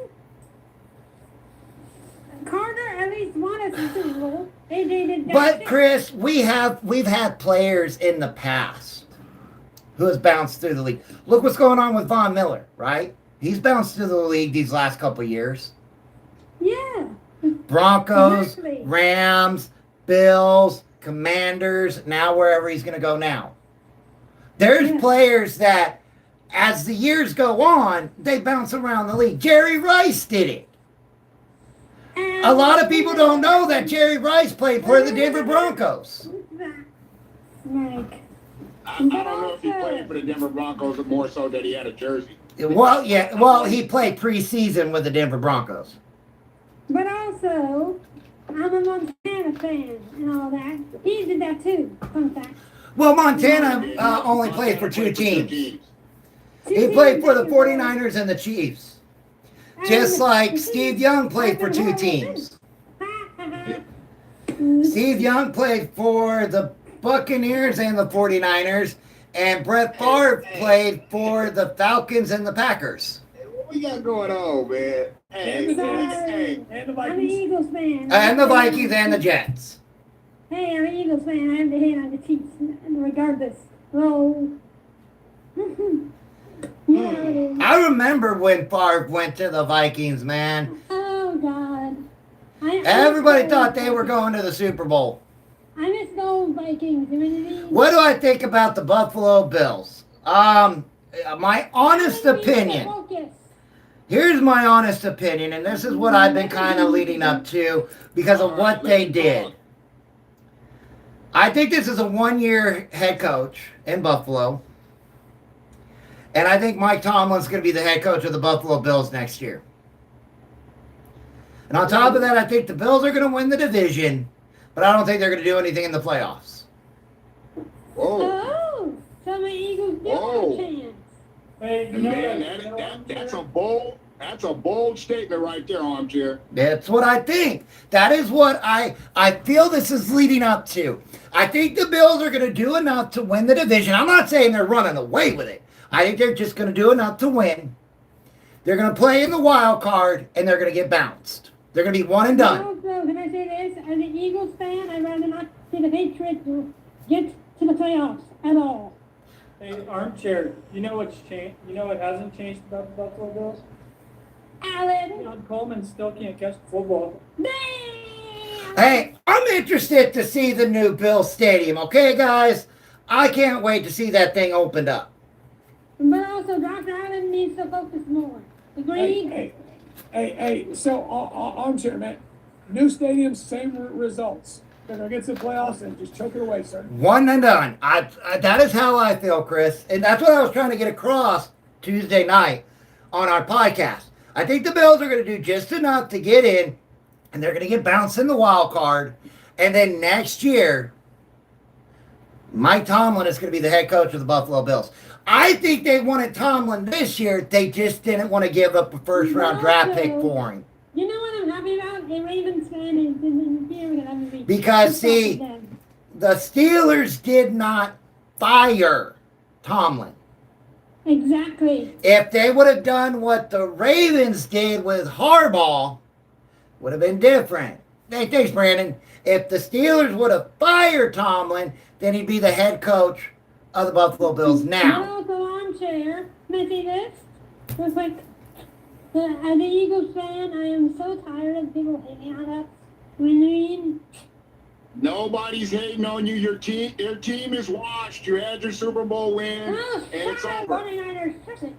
Carter at least won us a Super Bowl. AJ did that. But Chris, we've had players in the past who has bounced through the league. Look what's going on with Von Miller, right? He's bounced through the league these last couple of years. Yeah. Broncos, Exactly. Rams, Bills, Commanders, now wherever he's going to go now. There's players that, as the years go on, they bounce around the league. Jerry Rice did it. A lot of people don't know that Jerry Rice played for the Denver Broncos. Like, I don't know if he played for the Denver Broncos, but more so that he had a jersey. Well, yeah. Well, he played preseason with the Denver Broncos. but also, I'm a Montana fan and all that. He did that too. Fun fact. Well, Montana only played for 2 teams. He played for the 49ers and the Chiefs. Just like Steve Young played for 2 teams. Steve Young played for the Buccaneers and the 49ers, and Brett Favre played for the Falcons and the Packers. we got going on, man? Hey, And the hey, Jets. hey. And the I'm an Vikings. Eagles fan. And the Vikings and the Jets. Hey, I'm an Eagles fan. I have the hate on the Chiefs, regardless. So, yeah. I remember when Favre went to the Vikings, man. Oh God. Everybody thought they were going to the Super Bowl. I miss those Vikings. You know what I mean? What do I think about the Buffalo Bills? My honest opinion. Here's my honest opinion, and this is what I've been kind of leading up to because of what they did. I think this is a one-year head coach in Buffalo. And I think Mike Tomlin's going to be the head coach of the Buffalo Bills next year. And on top of that, I think the Bills are going to win the division, but I don't think they're going to do anything in the playoffs. Oh, so my Eagles do have a chance. Hey, you Man, that's a bold statement right there, Armchair. That's what I think. That is what I feel this is leading up to. I think the Bills are going to do enough to win the division. I'm not saying they're running away with it. I think they're just going to do enough to win. They're going to play in the wild card, and they're going to get bounced. They're going to be one and done. Also, can I say this? As an Eagles fan, I'd rather not see the Patriots get to the playoffs at all. Hey, Armchair, you know what's changed? You know what hasn't changed about the Buffalo Bills? Allen. John Coleman still can't catch the football. Hey, I'm interested to see the new Bills Stadium, okay, guys? I can't wait to see that thing opened up. But also, Dr. Allen needs to focus more. Agreed? Hey, so Armchair, man. New stadiums, same results. They're going to get to the playoffs and just choke it away, sir. One and done. That is how I feel, Chris. And that's what I was trying to get across Tuesday night on our podcast. I think the Bills are going to do just enough to get in, and they're going to get bounced in the wild card. And then next year, Mike Tomlin is going to be the head coach of the Buffalo Bills. I think they wanted Tomlin this year. They just didn't want to give up a first-round draft pick for him. You know what I'm happy about? A Ravens fan is in here that I'm going Because, see, the Steelers did not fire Tomlin. Exactly. If they would have done what the Ravens did with Harbaugh, would have been different. Hey, thanks, Brandon. If the Steelers would have fired Tomlin, then he'd be the head coach of the Buffalo Bills now. Also, Armchair, can I say this? Real quick. As an Eagles fan, I am so tired of people hating on us. You know what I mean? Nobody's hating on you. Your team is washed. You had your Super Bowl win, and it's over. 49ers.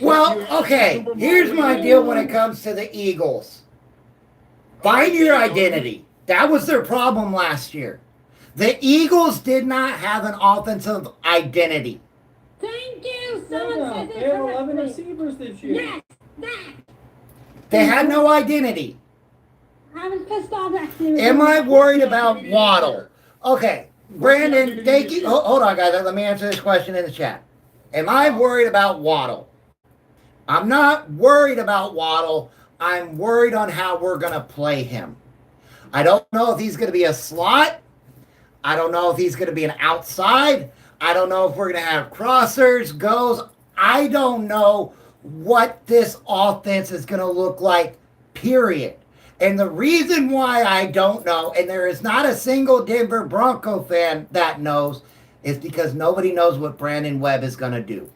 Well, okay, here's my deal when it comes to the Eagles. Find your identity. That was their problem last year. The Eagles did not have an offensive identity. Thank you. Someone said They have 11 receivers this year. Yes, that. They had no identity. I was pissed off actually. Am I worried about Waddle? Okay, Brandon, thank you. Hold on, guys. Let me answer this question in the chat. Am I worried about Waddle? I'm not worried about Waddle. I'm worried on how we're going to play him. I don't know if he's going to be a slot. I don't know if he's going to be an outside. I don't know if we're going to have crossers, goes. I don't know what this offense is going to look like, period. And the reason why I don't know, and there is not a single Denver Bronco fan that knows, is because nobody knows what Brandon Webb is going to do.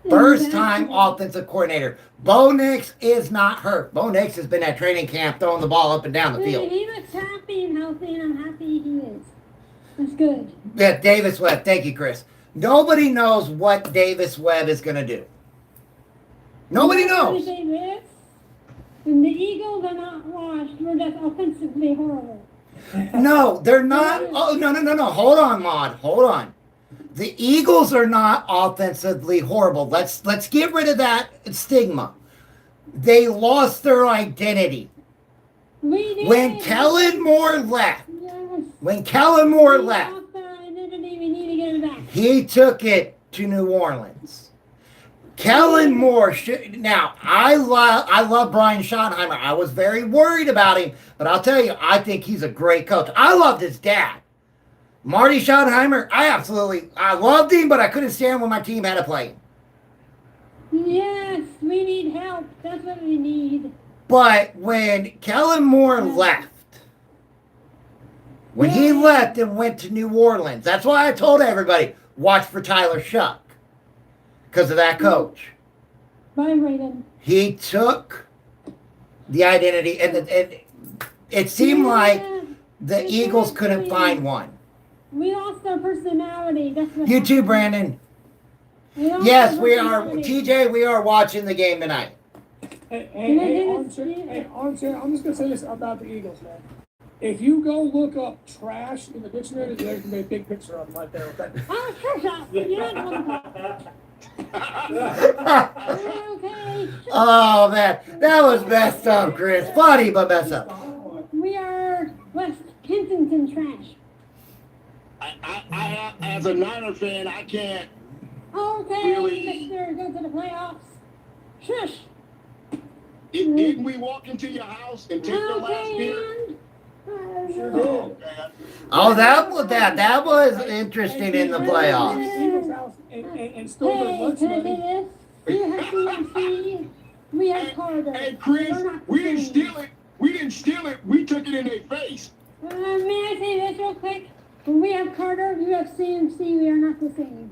First-time offensive coordinator. Bo Nix is not hurt. Bo Nix has been at training camp throwing the ball up and down the field. He looks happy and healthy, and I'm happy he is. That's good. Yeah, Davis Webb. Thank you, Chris. Nobody knows what Davis Webb is going to do. Nobody knows. Say this, when the Eagles are not washed, we're just offensively horrible. No, they're not. Oh, no. Hold on, Maud. Hold on. The Eagles are not offensively horrible. Let's get rid of that stigma. They lost their identity. When Kellen Moore left, he took it to New Orleans. Kellen Moore should. Now, I love Brian Schottenheimer. I was very worried about him, but I'll tell you, I think he's a great coach. I loved his dad. Marty Schottenheimer, I loved him, but I couldn't stand when my team had to play him. Yes, Yes, we need help. That's what we need. But when Kellen Moore left, when he left and went to New Orleans, that's why I told everybody, watch for Tyler Shuck. Because of that coach. Vibrated. He took the identity, and it seemed like the Eagles couldn't find one. We lost our personality. That's what You too, Brandon. Yes, we are. TJ, we are watching the game tonight. Hey, Armchair, I'm just gonna say this about the Eagles, man. If you go look up trash in the dictionary, there's gonna be a big picture of them right there, okay? Oh, shush up. You're not okay. Oh, man. That was messed up, Chris. Funny, but messed up. We are West Kensington trash. I as a Niner fan, I can't. Okay, Really? mister, go to the playoffs. Shush. Didn't we walk into your house and take your last beer? Oh, that was interesting in the playoffs. Eagles house and stole their lunch Can I money. say this? We have CMC. We have Carter. Hey, Chris, We're not the we didn't same. steal it. We didn't steal it. We took it in their face. May I say this real quick? When we have Carter, you have CMC. We are not the same.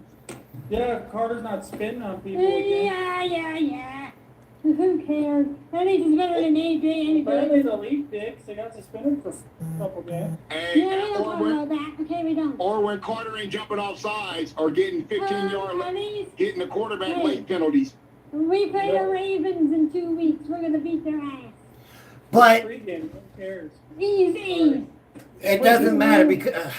Yeah, Carter's not spitting on people again. Yeah. Who cares? At least it's better than AJ. Apparently the league dicks, they got suspended for a couple games. And, Yeah, we don't talk about that. Okay, we don't. or when Carter ain't jumping off sides or getting 15-yard At least getting the quarterback Hey. late penalties. we play the Ravens in 2 weeks. We're gonna beat their ass. But Pregame, who cares? Easy. it doesn't matter because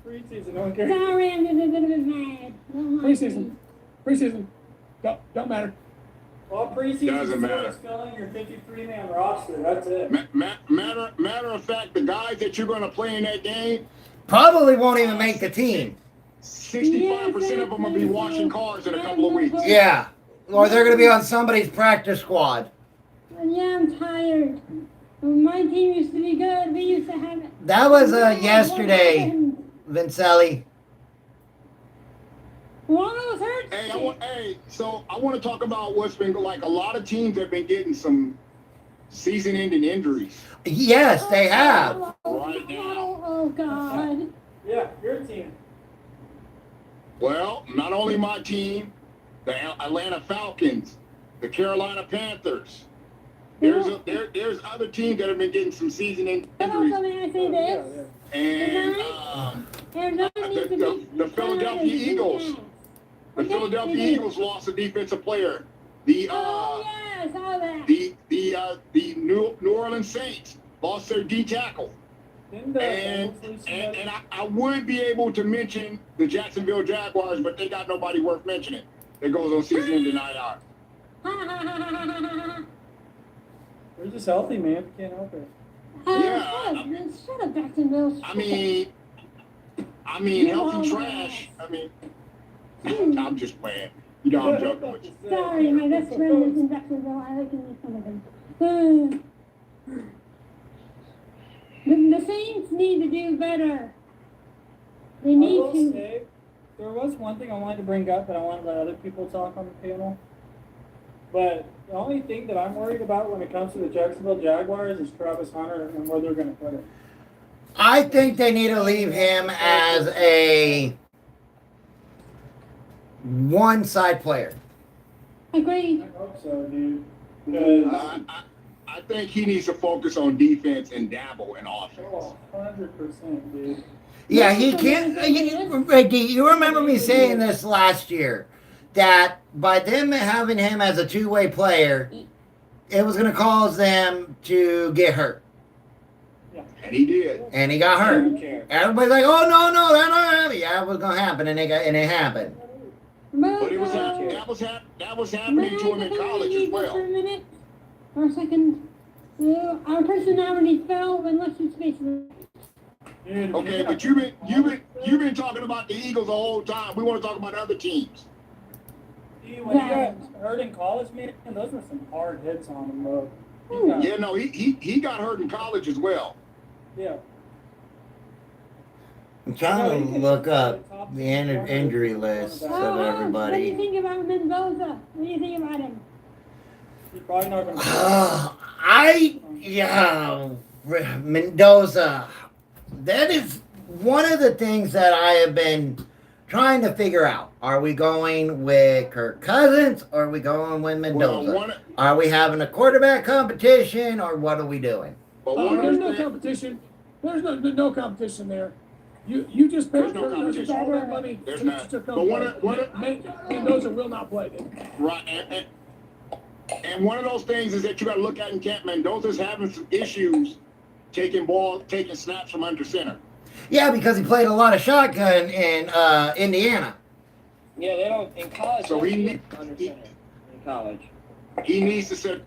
Preseason, no one cares. Sorry, I'm just a little bit mad. Don't mind me. Preseason. Don't matter. All preseason Doesn't matter. is filling your 53-man roster. That's it. Matter of fact, the guys that you're going to play in that game, probably won't even make the team. 65% of them will be washing cars in a couple of weeks. Yeah. Or they're going to be on somebody's practice squad. Yeah, I'm tired. My team used to be good. We used to have. That was yesterday, Vincelli. One of us hurt. So I want to talk about what's been like. A lot of teams have been getting some season-ending injuries. Yes, they have. Right now. Oh God. Yeah, your team. Well, not only my team, the Atlanta Falcons, the Carolina Panthers. There's other teams that have been getting some season-ending But injuries. also, may I say this? And the Philadelphia Eagles. The Philadelphia Eagles lost a defensive player. The New Orleans Saints lost their D tackle. And I would be able to mention the Jacksonville Jaguars, but they got nobody worth mentioning. That goes on season-ending IR. They're just healthy, man. You can't help it. Shut up, Jacksonville. I mean, healthy trash. I'm just playing. You know, I'm joking with you. Sorry, my best friend lives in Jacksonville. I like to make fun of him. The Saints need to do better. They need I will to. say, there was one thing I wanted to bring up, but I wanted to let other people talk on the panel. But the only thing that I'm worried about when it comes to the Jacksonville Jaguars is Travis Hunter and where they're going to put him. I think they need to leave him as a one-side player. Agreed. I hope so, dude. I think he needs to focus on defense and dabble in offense. Oh, 100%, dude. Yeah, he can't. You remember me saying this last year, that by them having him as a two-way player, it was going to cause them to get hurt. And he did. And he got hurt. Everybody's like, "Oh no, that's not happening." Yeah, it was going to happen, and it happened. But it was that was happening to him in college as well. For a minute, for a second. Our personality fell when let's just face it. Okay, but you've been talking about the Eagles the whole time. We want to talk about other teams. Dude, when he got hurt in college, man, those were some hard hits on him, bro. Yeah, no, he got hurt in college as well. Yeah. I'm trying to look up the injury list of What do you everybody. think about Mendoza? What do you think about him? He's probably not going to. Mendoza. That is one of the things that I have been trying to figure out. Are we going with Kirk Cousins or are we going with Mendoza? Are we having a quarterback competition or what are we doing? There's no competition. There's no competition there. You just paid Kirk Cousins all that money. There's to not. come But Mendoza will not play then. Right, and one of those things is that you got to look at in camp. Mendoza's having some issues taking snaps from under center. Yeah, because he played a lot of shotgun in Indiana. Yeah, they don't in college. So in college. He needs to set.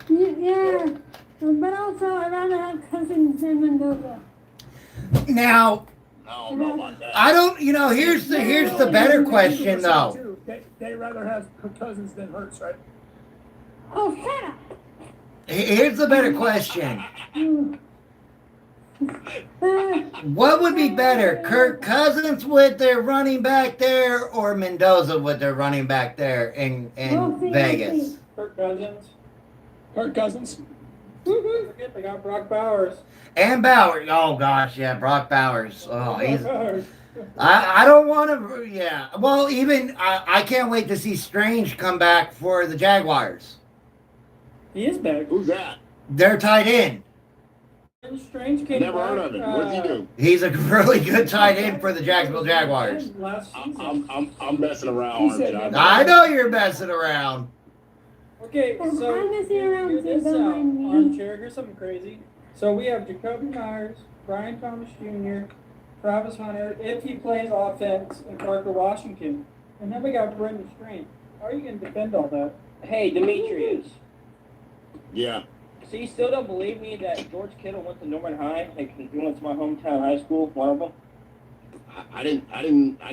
Yeah, but also I'd rather have Cousins than Mendoza. Now, I don't know about that. I don't. Here's the better question though. They rather have Cousins than Hurts, right? Oh, shut up. Here's the better question. What would be better, Kirk Cousins with their running back there or Mendoza with their running back there in Vegas? Kirk Cousins. Kirk Cousins. Forget they got Brock Bowers. And Bowers. Oh, gosh, yeah, Brock Bowers. Oh, he's... I don't want to... Yeah. Well, even... I can't wait to see Strange come back for the Jaguars. He is back. Who's that? They're tight end. Strange came Never back, heard of him. What does he do? He's a really good tight end for the Jacksonville Jaguars. Last season. I'm messing around. I know you're messing around. Okay, so I'm messing around hear too, this don't out. mind me. Armchair, here's something crazy. So we have Jacoby Myers, Brian Thomas Jr., Travis Hunter, if he plays offense, and Parker Washington. And then we got Brendan Strange. How are you going to defend all that? Hey, Demetrius. Yeah. So you still don't believe me that George Kittle went to Norman High? Like he went to my hometown high school, one of them. I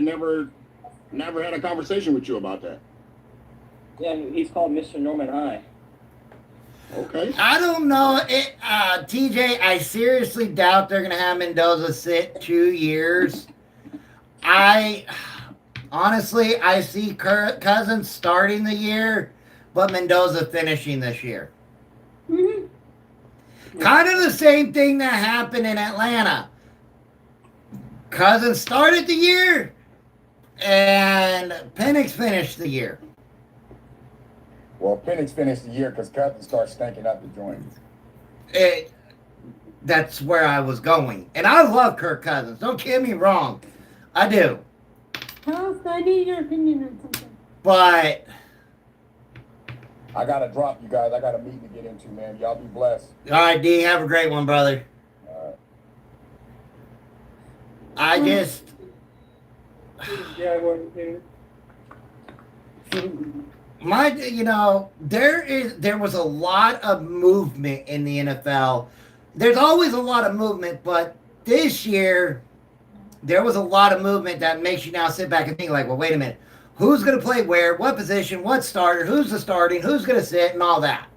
never had a conversation with you about that. Yeah, he's called Mr. Norman High. Okay. I don't know. TJ, I seriously doubt they're going to have Mendoza sit 2 years. Honestly, I see Cousins starting the year, but Mendoza finishing this year. Kind of the same thing that happened in Atlanta. Cousins started the year, and Penix finished the year. Well, Penix finished the year because Cousins started stinking up the joint. That's where I was going. And I love Kirk Cousins. Don't get me wrong. I do. House, I need your opinion on something. But I got to drop you guys. I got a meeting to get into, man. Y'all be blessed. all right, D, have a great one, brother. I just... Yeah, I wasn't here. There was a lot of movement in the NFL. There's always a lot of movement, but this year there was a lot of movement that makes you now sit back and think like, well, wait a minute. Who's going to play where? What position? What starter? Who's the starting? Who's going to sit? And all that.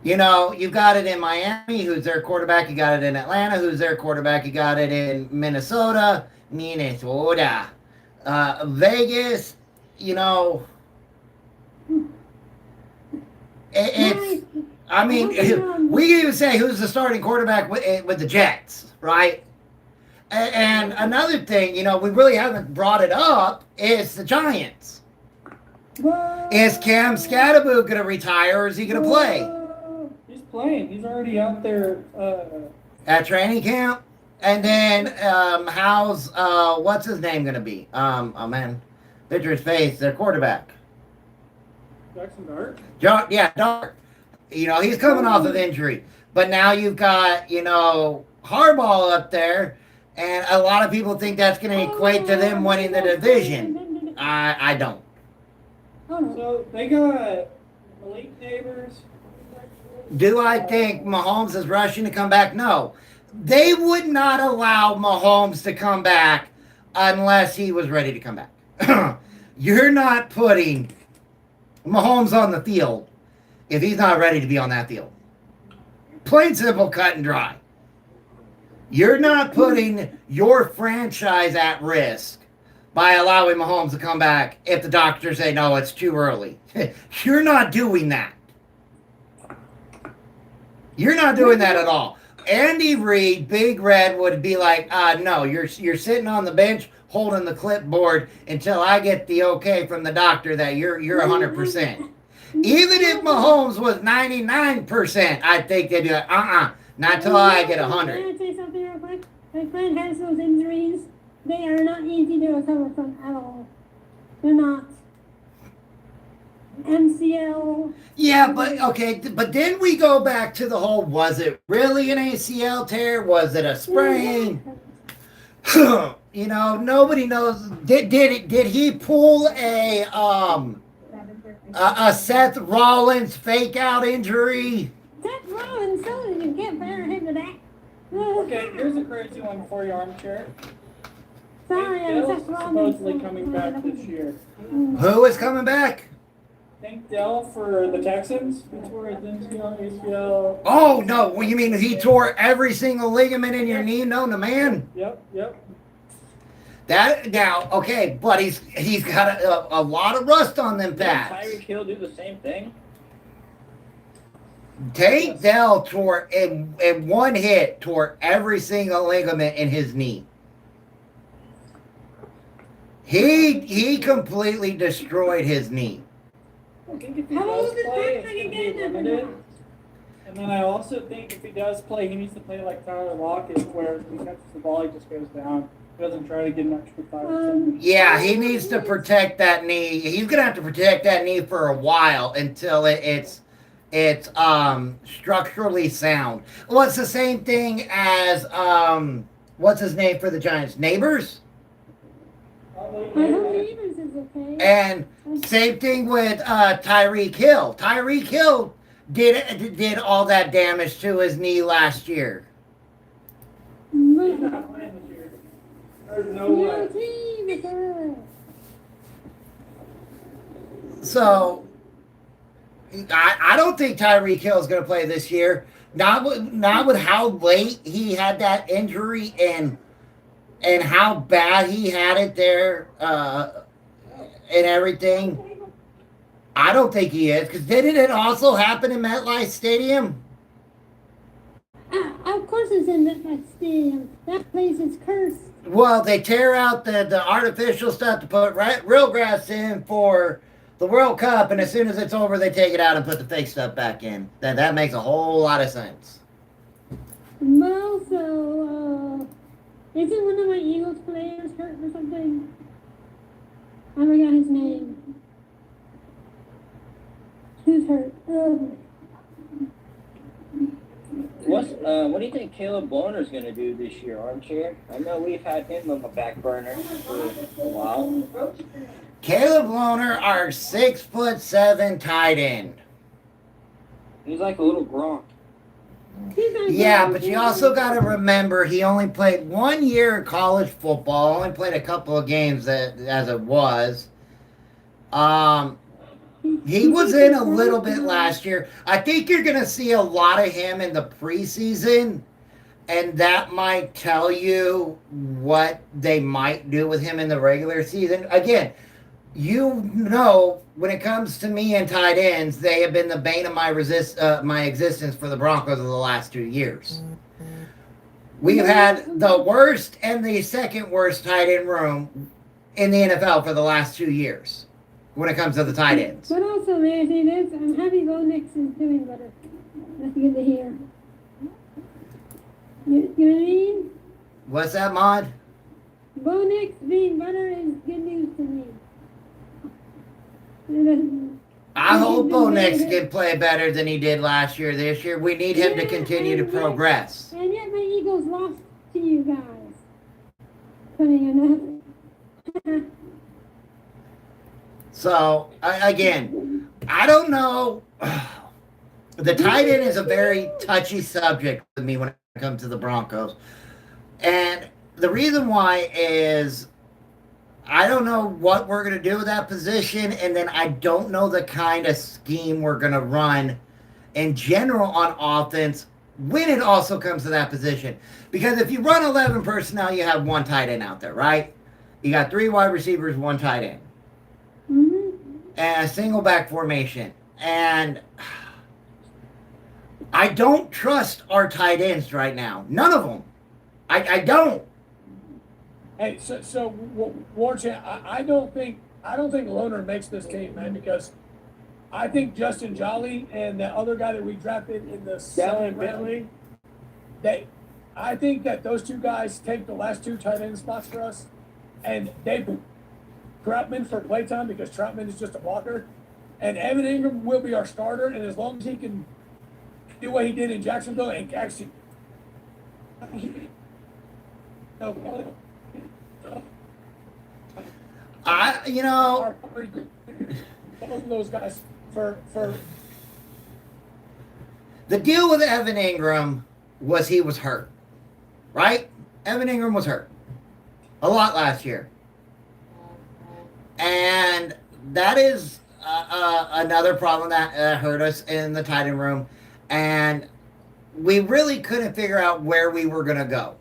You've got it in Miami. Who's their quarterback? You got it in Atlanta. Who's their quarterback? You got it in Minnesota. Vegas. We can even say who's the starting quarterback with the Jets, right? And another thing, we really haven't brought it up, is the Giants. Is Cam Scatterboot going to retire or is he going to play? He's playing. He's already out there. At training camp? And then how's, what's his name going to be? Picture his face, their quarterback. Jackson Dart? Dart. He's coming off of injury. But now you've got, Harbaugh up there. And a lot of people think that's going to equate to them winning the division. I don't. So they got Malik Neighbors. Do I think Mahomes is rushing to come back? No. They would not allow Mahomes to come back unless he was ready to come back. You're not putting Mahomes on the field if he's not ready to be on that field. Plain simple, cut and dry. You're not putting your franchise at risk by allowing Mahomes to come back if the doctors say, no, it's too early. You're not doing that. You're not doing that at all. Andy Reid, Big Red, would be like, no, you're sitting on the bench holding the clipboard until I get the okay from the doctor that you're 100%. Even if Mahomes was 99%, I think they'd be like, not until I get 100. Can I say something real quick? My friend has those injuries. They are not easy to recover from at all. They're not. MCL. Yeah, but then we go back to the whole, was it really an ACL tear? Was it a sprain? You know, nobody knows. Did he pull a Seth Rollins fake out injury? Seth Rollins, so you can't bear him to that. Okay, here's a crazy one for you, Armchair. Sorry, I'm Dell's Seth Rollins. supposedly coming back this year. Who is coming back? Think Dell for the Texans? He tore his MCL, ACL. Oh, no. What you mean he tore every single ligament in your knee known to man? Yep. That now, okay, but he's got a lot of rust on them Did pads. Tyreek Hill do the same thing? Tank Dell tore in one hit, tore every single ligament in his knee. He completely destroyed his knee. I think if he does play, it's going to be limited. And then I also think if he does play, he needs to play like Tyler Lockett, where if he catches the ball, he just goes down. He doesn't try to get an extra 5 or 10. Yeah, he needs to protect that knee. He's gonna have to protect that knee for a while until it's structurally sound. Well, it's the same thing as what's his name for the Giants? Neighbors? I hope Neighbors is okay. And same thing with Tyreek Hill. Tyreek Hill did all that damage to his knee last year. He's not playing this year. There's no way. So I don't think Tyreek Hill is going to play this year. Not with how late he had that injury and how bad he had it there and everything. I don't think he is, because didn't it also happen in MetLife Stadium? Of course it's in MetLife Stadium. That place is cursed. Well, they tear out the artificial stuff to put real grass in for the World Cup, and as soon as it's over, they take it out and put the fake stuff back in. That makes a whole lot of sense. But also, isn't one of my Eagles players hurt or something? I forgot his name. Who's hurt? What do you think Caleb Bonner's going to do this year, Armchair? I know we've had him on the back burner for a while. Caleb Lohner, our 6'7" tight end. He's like a little Gronk. Yeah, but you also got to remember he only played 1 year of college football. Only played a couple of games as it was. He was in a little bit last year. I think you're going to see a lot of him in the preseason, and that might tell you what they might do with him in the regular season. Again, you know, when it comes to me and tight ends, they have been the bane of my existence for the Broncos of the last 2 years. We've had the worst and the second worst tight end room in the NFL for the last 2 years when it comes to the tight ends. But also, may I say this? I'm happy Bo Nix is doing better. That's good to hear. You know what I mean? What's that, Maud? Bo Nix being better is good news to me. I hope Bo Nix can play better than he did last year. This year, we need him to continue to progress. And yet my Eagles lost to you guys. Funny enough. So, again, I don't know. The tight end is a very touchy subject with me when it comes to the Broncos. And the reason why is I don't know what we're going to do with that position, and then I don't know the kind of scheme we're going to run in general on offense when it also comes to that position. Because if you run 11 personnel, you have one tight end out there, right? You got 3 wide receivers, 1 tight end, and a single back formation. And I don't trust our tight ends right now. None of them. I don't. Hey, Warchan, I don't think Loner makes this team, man, because I think Justin Jolly and the other guy that we drafted in the seventh round, I think that those 2 guys take the last 2 tight end spots for us, and they put Troutman for playtime because Troutman is just a blocker, and Evan Ingram will be our starter, and as long as he can do what he did in Jacksonville and actually. Both of those guys for the deal with Evan Ingram was he was hurt, right? Evan Ingram was hurt a lot last year, and that is another problem that hurt us in the tight end room, and we really couldn't figure out where we were going to go.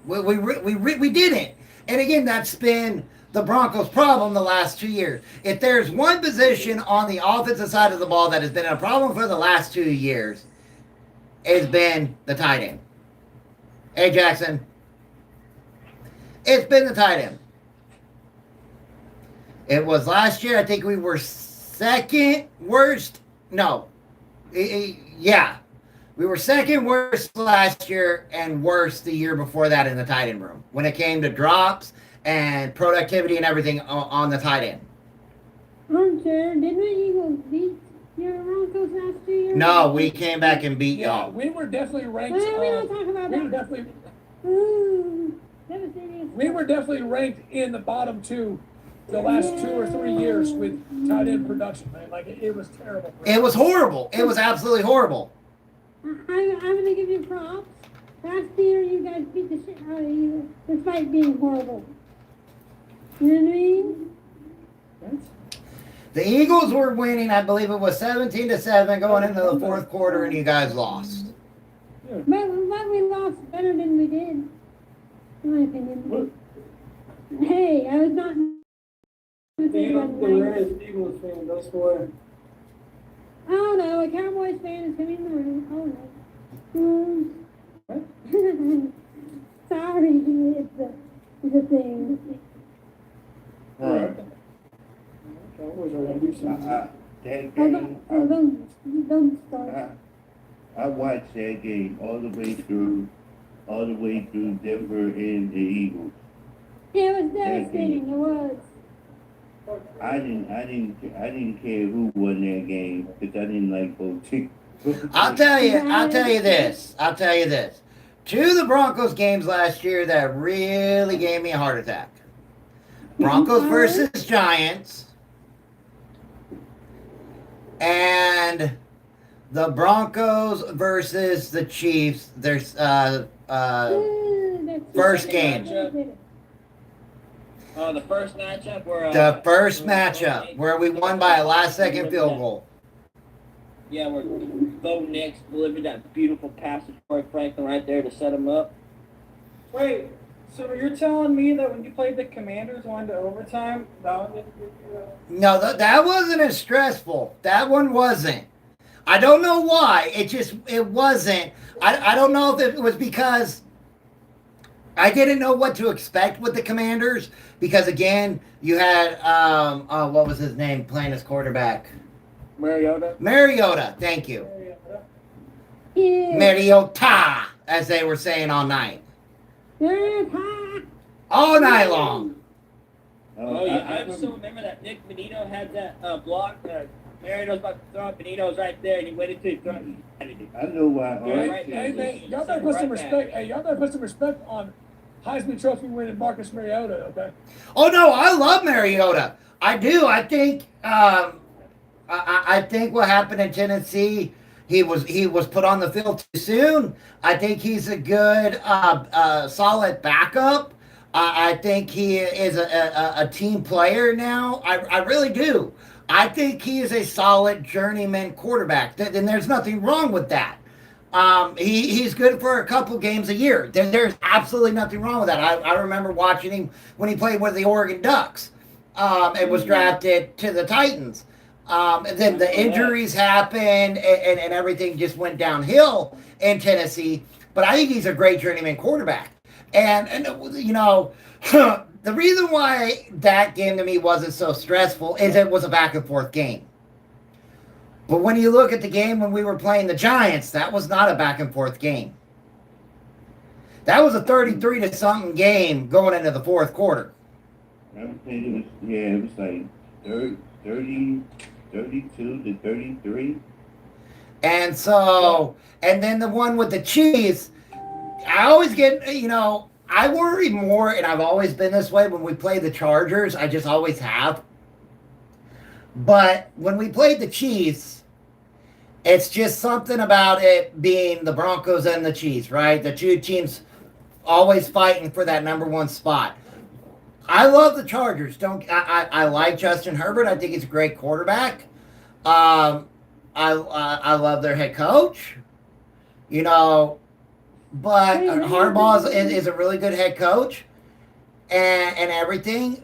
We didn't. And again, that's been the Broncos' problem the last 2 years. If there's one position on the offensive side of the ball that has been a problem for the last 2 years, it's been the tight end. Hey, Jackson. It's been the tight end. It was last year, I think we were second worst. No. Yeah. We were second worst last year and worst the year before that in the tight end room when it came to drops and productivity and everything on the tight end. Armchair, didn't the Eagles beat your Broncos last year? No, we came back and beat yeah, y'all. we were definitely ranked. Well, we don't talk about that. We were definitely ranked in the bottom 2 the last 2 or 3 years with tight end production, man. Like it was terrible. It was horrible. It was absolutely horrible. I'm going to give you props. Last year, you guys beat the shit out of you, despite being horrible. You know what I mean? The Eagles were winning, I believe it was 17-7 going into the 4th quarter, and you guys lost. But we lost better than we did, in my opinion. Hey, I was not... The rarest Eagles fan, those 4. Oh no, a Cowboys fan is coming in the room. Oh no. Sorry, it's a thing. Don't start. I watched that game all the way through Denver and the Eagles. It was devastating. It was. I didn't care who won that game because I didn't like both teams. I'll tell you this. 2 of the Broncos games last year that really gave me a heart attack. Broncos versus Giants. And the Broncos versus the Chiefs. There's first game. Oh, the first matchup where The first matchup where we won by a last-second field goal. Yeah, where Bo Nix delivered that beautiful pass to Troy Franklin right there to set him up. Wait, so you're telling me that when you played the Commanders going to overtime, that one didn't give you No, that wasn't as stressful. That one wasn't. I don't know why. It wasn't. I don't know if it was because I didn't know what to expect with the Commanders because, again, you had, what was his name playing as quarterback? Mariota, thank you. Mariota, as they were saying all night. All night long. Oh, yeah, I still remember that Nick Benito had that block. Mariota's about to throw it. Benito's right there, and he waited till he threw it. I know why. Hey, man, y'all better put some respect. Hey, y'all better put some respect on Heisman Trophy winning Marcus Mariota. Okay. Oh no, I love Mariota. I do. I think. I think what happened in Tennessee, he was put on the field too soon. I think he's a good, solid backup. I think he is a team player now. I really do. I think he is a solid journeyman quarterback. And there's nothing wrong with that. He's good for a couple games a year. There's absolutely nothing wrong with that. I remember watching him when he played with the Oregon Ducks and was drafted to the Titans. And then the injuries happened and everything just went downhill in Tennessee. But I think he's a great journeyman quarterback. And you know, the reason why that game to me wasn't so stressful is it was a back and forth game. But when you look at the game when we were playing the Giants, that was not a back and forth game. That was a 33 to something game going into the fourth quarter. It was like 30, 32 to 33. And so, and then the one with the Chiefs, I always get, you know, I worry more, and I've always been this way when we play the Chargers. I just always have. But when we played the Chiefs, it's just something about it being the Broncos and the Chiefs, right? The two teams always fighting for that number one spot. I love the Chargers. I like Justin Herbert. I think he's a great quarterback. I love their head coach. You know, but Harbaugh is a really good head coach and everything.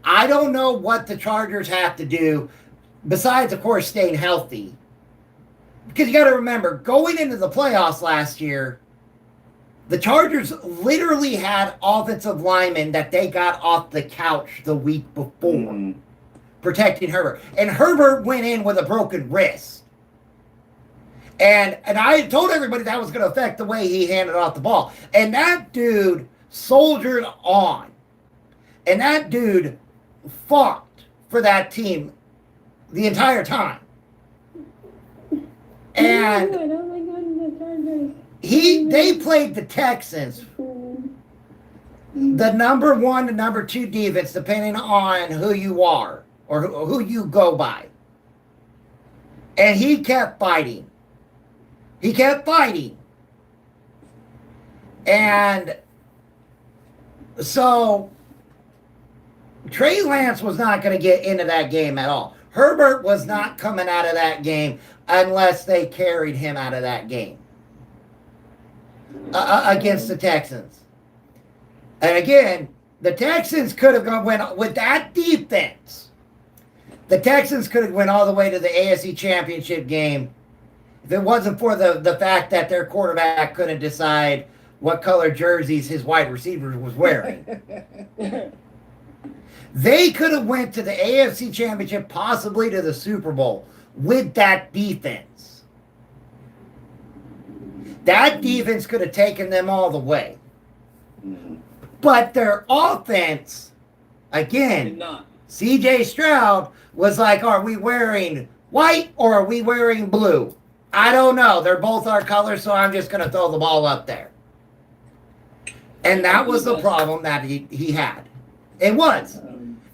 I don't know what the Chargers have to do besides, of course, staying healthy. Because you got to remember, going into the playoffs last year, the Chargers literally had offensive linemen that they got off the couch the week before protecting Herbert. And Herbert went in with a broken wrist. And I told everybody that was going to affect the way he handed off the ball. And that dude soldiered on. And that dude fought for that team the entire time. And they played the Texans, the number one and number two defense, depending on who you are or who you go by. And he kept fighting. He kept fighting. And so Trey Lance was not going to get into that game at all. Herbert was not coming out of that game unless they carried him out of that game against the Texans. And again, the Texans could have went with that defense. The Texans could have went all the way to the AFC Championship game if it wasn't for the fact that their quarterback couldn't decide what color jerseys his wide receiver was wearing. They could have went to the AFC Championship, possibly to the Super Bowl, with that defense. That defense could have taken them all the way. But their offense, again, CJ Stroud was like, are we wearing white or are we wearing blue? I don't know. They're both our colors, so I'm just going to throw the ball up there. And that was the problem that he had. It was.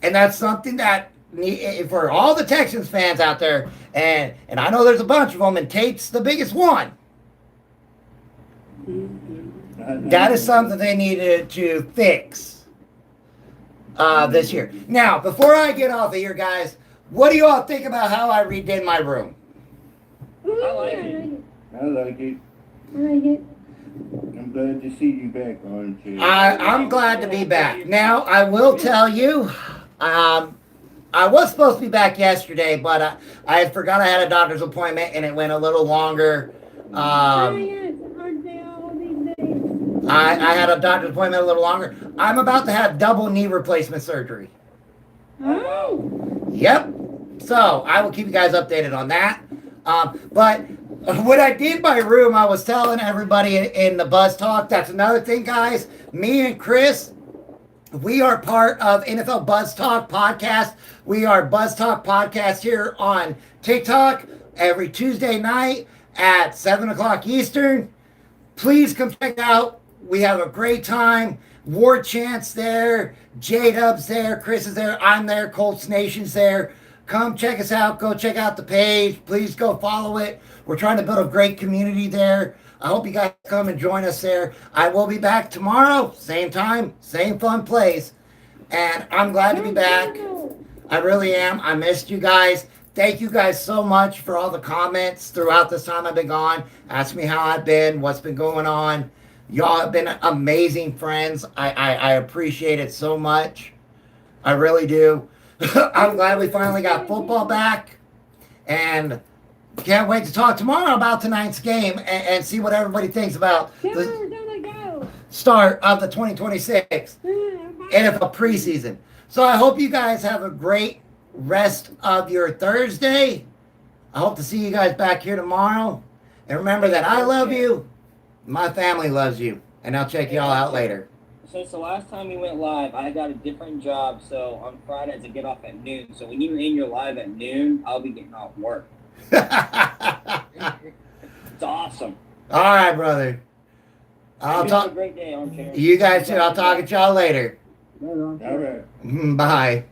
And that's something that, for all the Texans fans out there, and I know there's a bunch of them, and Tate's the biggest one. That is something they needed to fix this year. Now, before I get off of here, guys, what do you all think about how I redid my room? I like it. I like it. I'm glad to see you back, Armchair. I'm glad to be back. Now, I will tell you, I was supposed to be back yesterday, but I had forgot I had a doctor's appointment, and it went a little longer. I had a doctor's appointment a little longer. I'm about to have double knee replacement surgery. Oh. Yep. So I will keep you guys updated on that. But when I did my room, I was telling everybody in the Buzz Talk. That's another thing, guys. Me and Chris, we are part of NFL Buzz Talk podcast. We are Buzz Talk podcast here on TikTok every Tuesday night at 7 o'clock Eastern. Please come check it out. We have a great time. War Chant's there. J-Dub's there. Chris is there. I'm there. Colts Nation's there. Come check us out. Go check out the page. Please go follow it. We're trying to build a great community there. I hope you guys come and join us there. I will be back tomorrow. Same time, same fun place. And I'm glad to be back. I really am. I missed you guys. thank you guys so much for all the comments throughout this time I've been gone. Ask me how I've been, what's been going on. Y'all have been amazing friends. I appreciate it so much. I really do. I'm glad we finally got football back. And can't wait to talk tomorrow about tonight's game and see what everybody thinks about the start of the 2026 NFL preseason. So I hope you guys have a great rest of your Thursday. I hope to see you guys back here tomorrow. And remember that I love you. My family loves you. And I'll check y'all out later. Since the last time we went live, I got a different job. So on Fridays, I get off at noon. So when you end your live at noon, I'll be getting off work. It's awesome. All right, brother. I'll talk. Have a great day, Armchair. You guys too. I'll talk to y'all later. All right. Bye.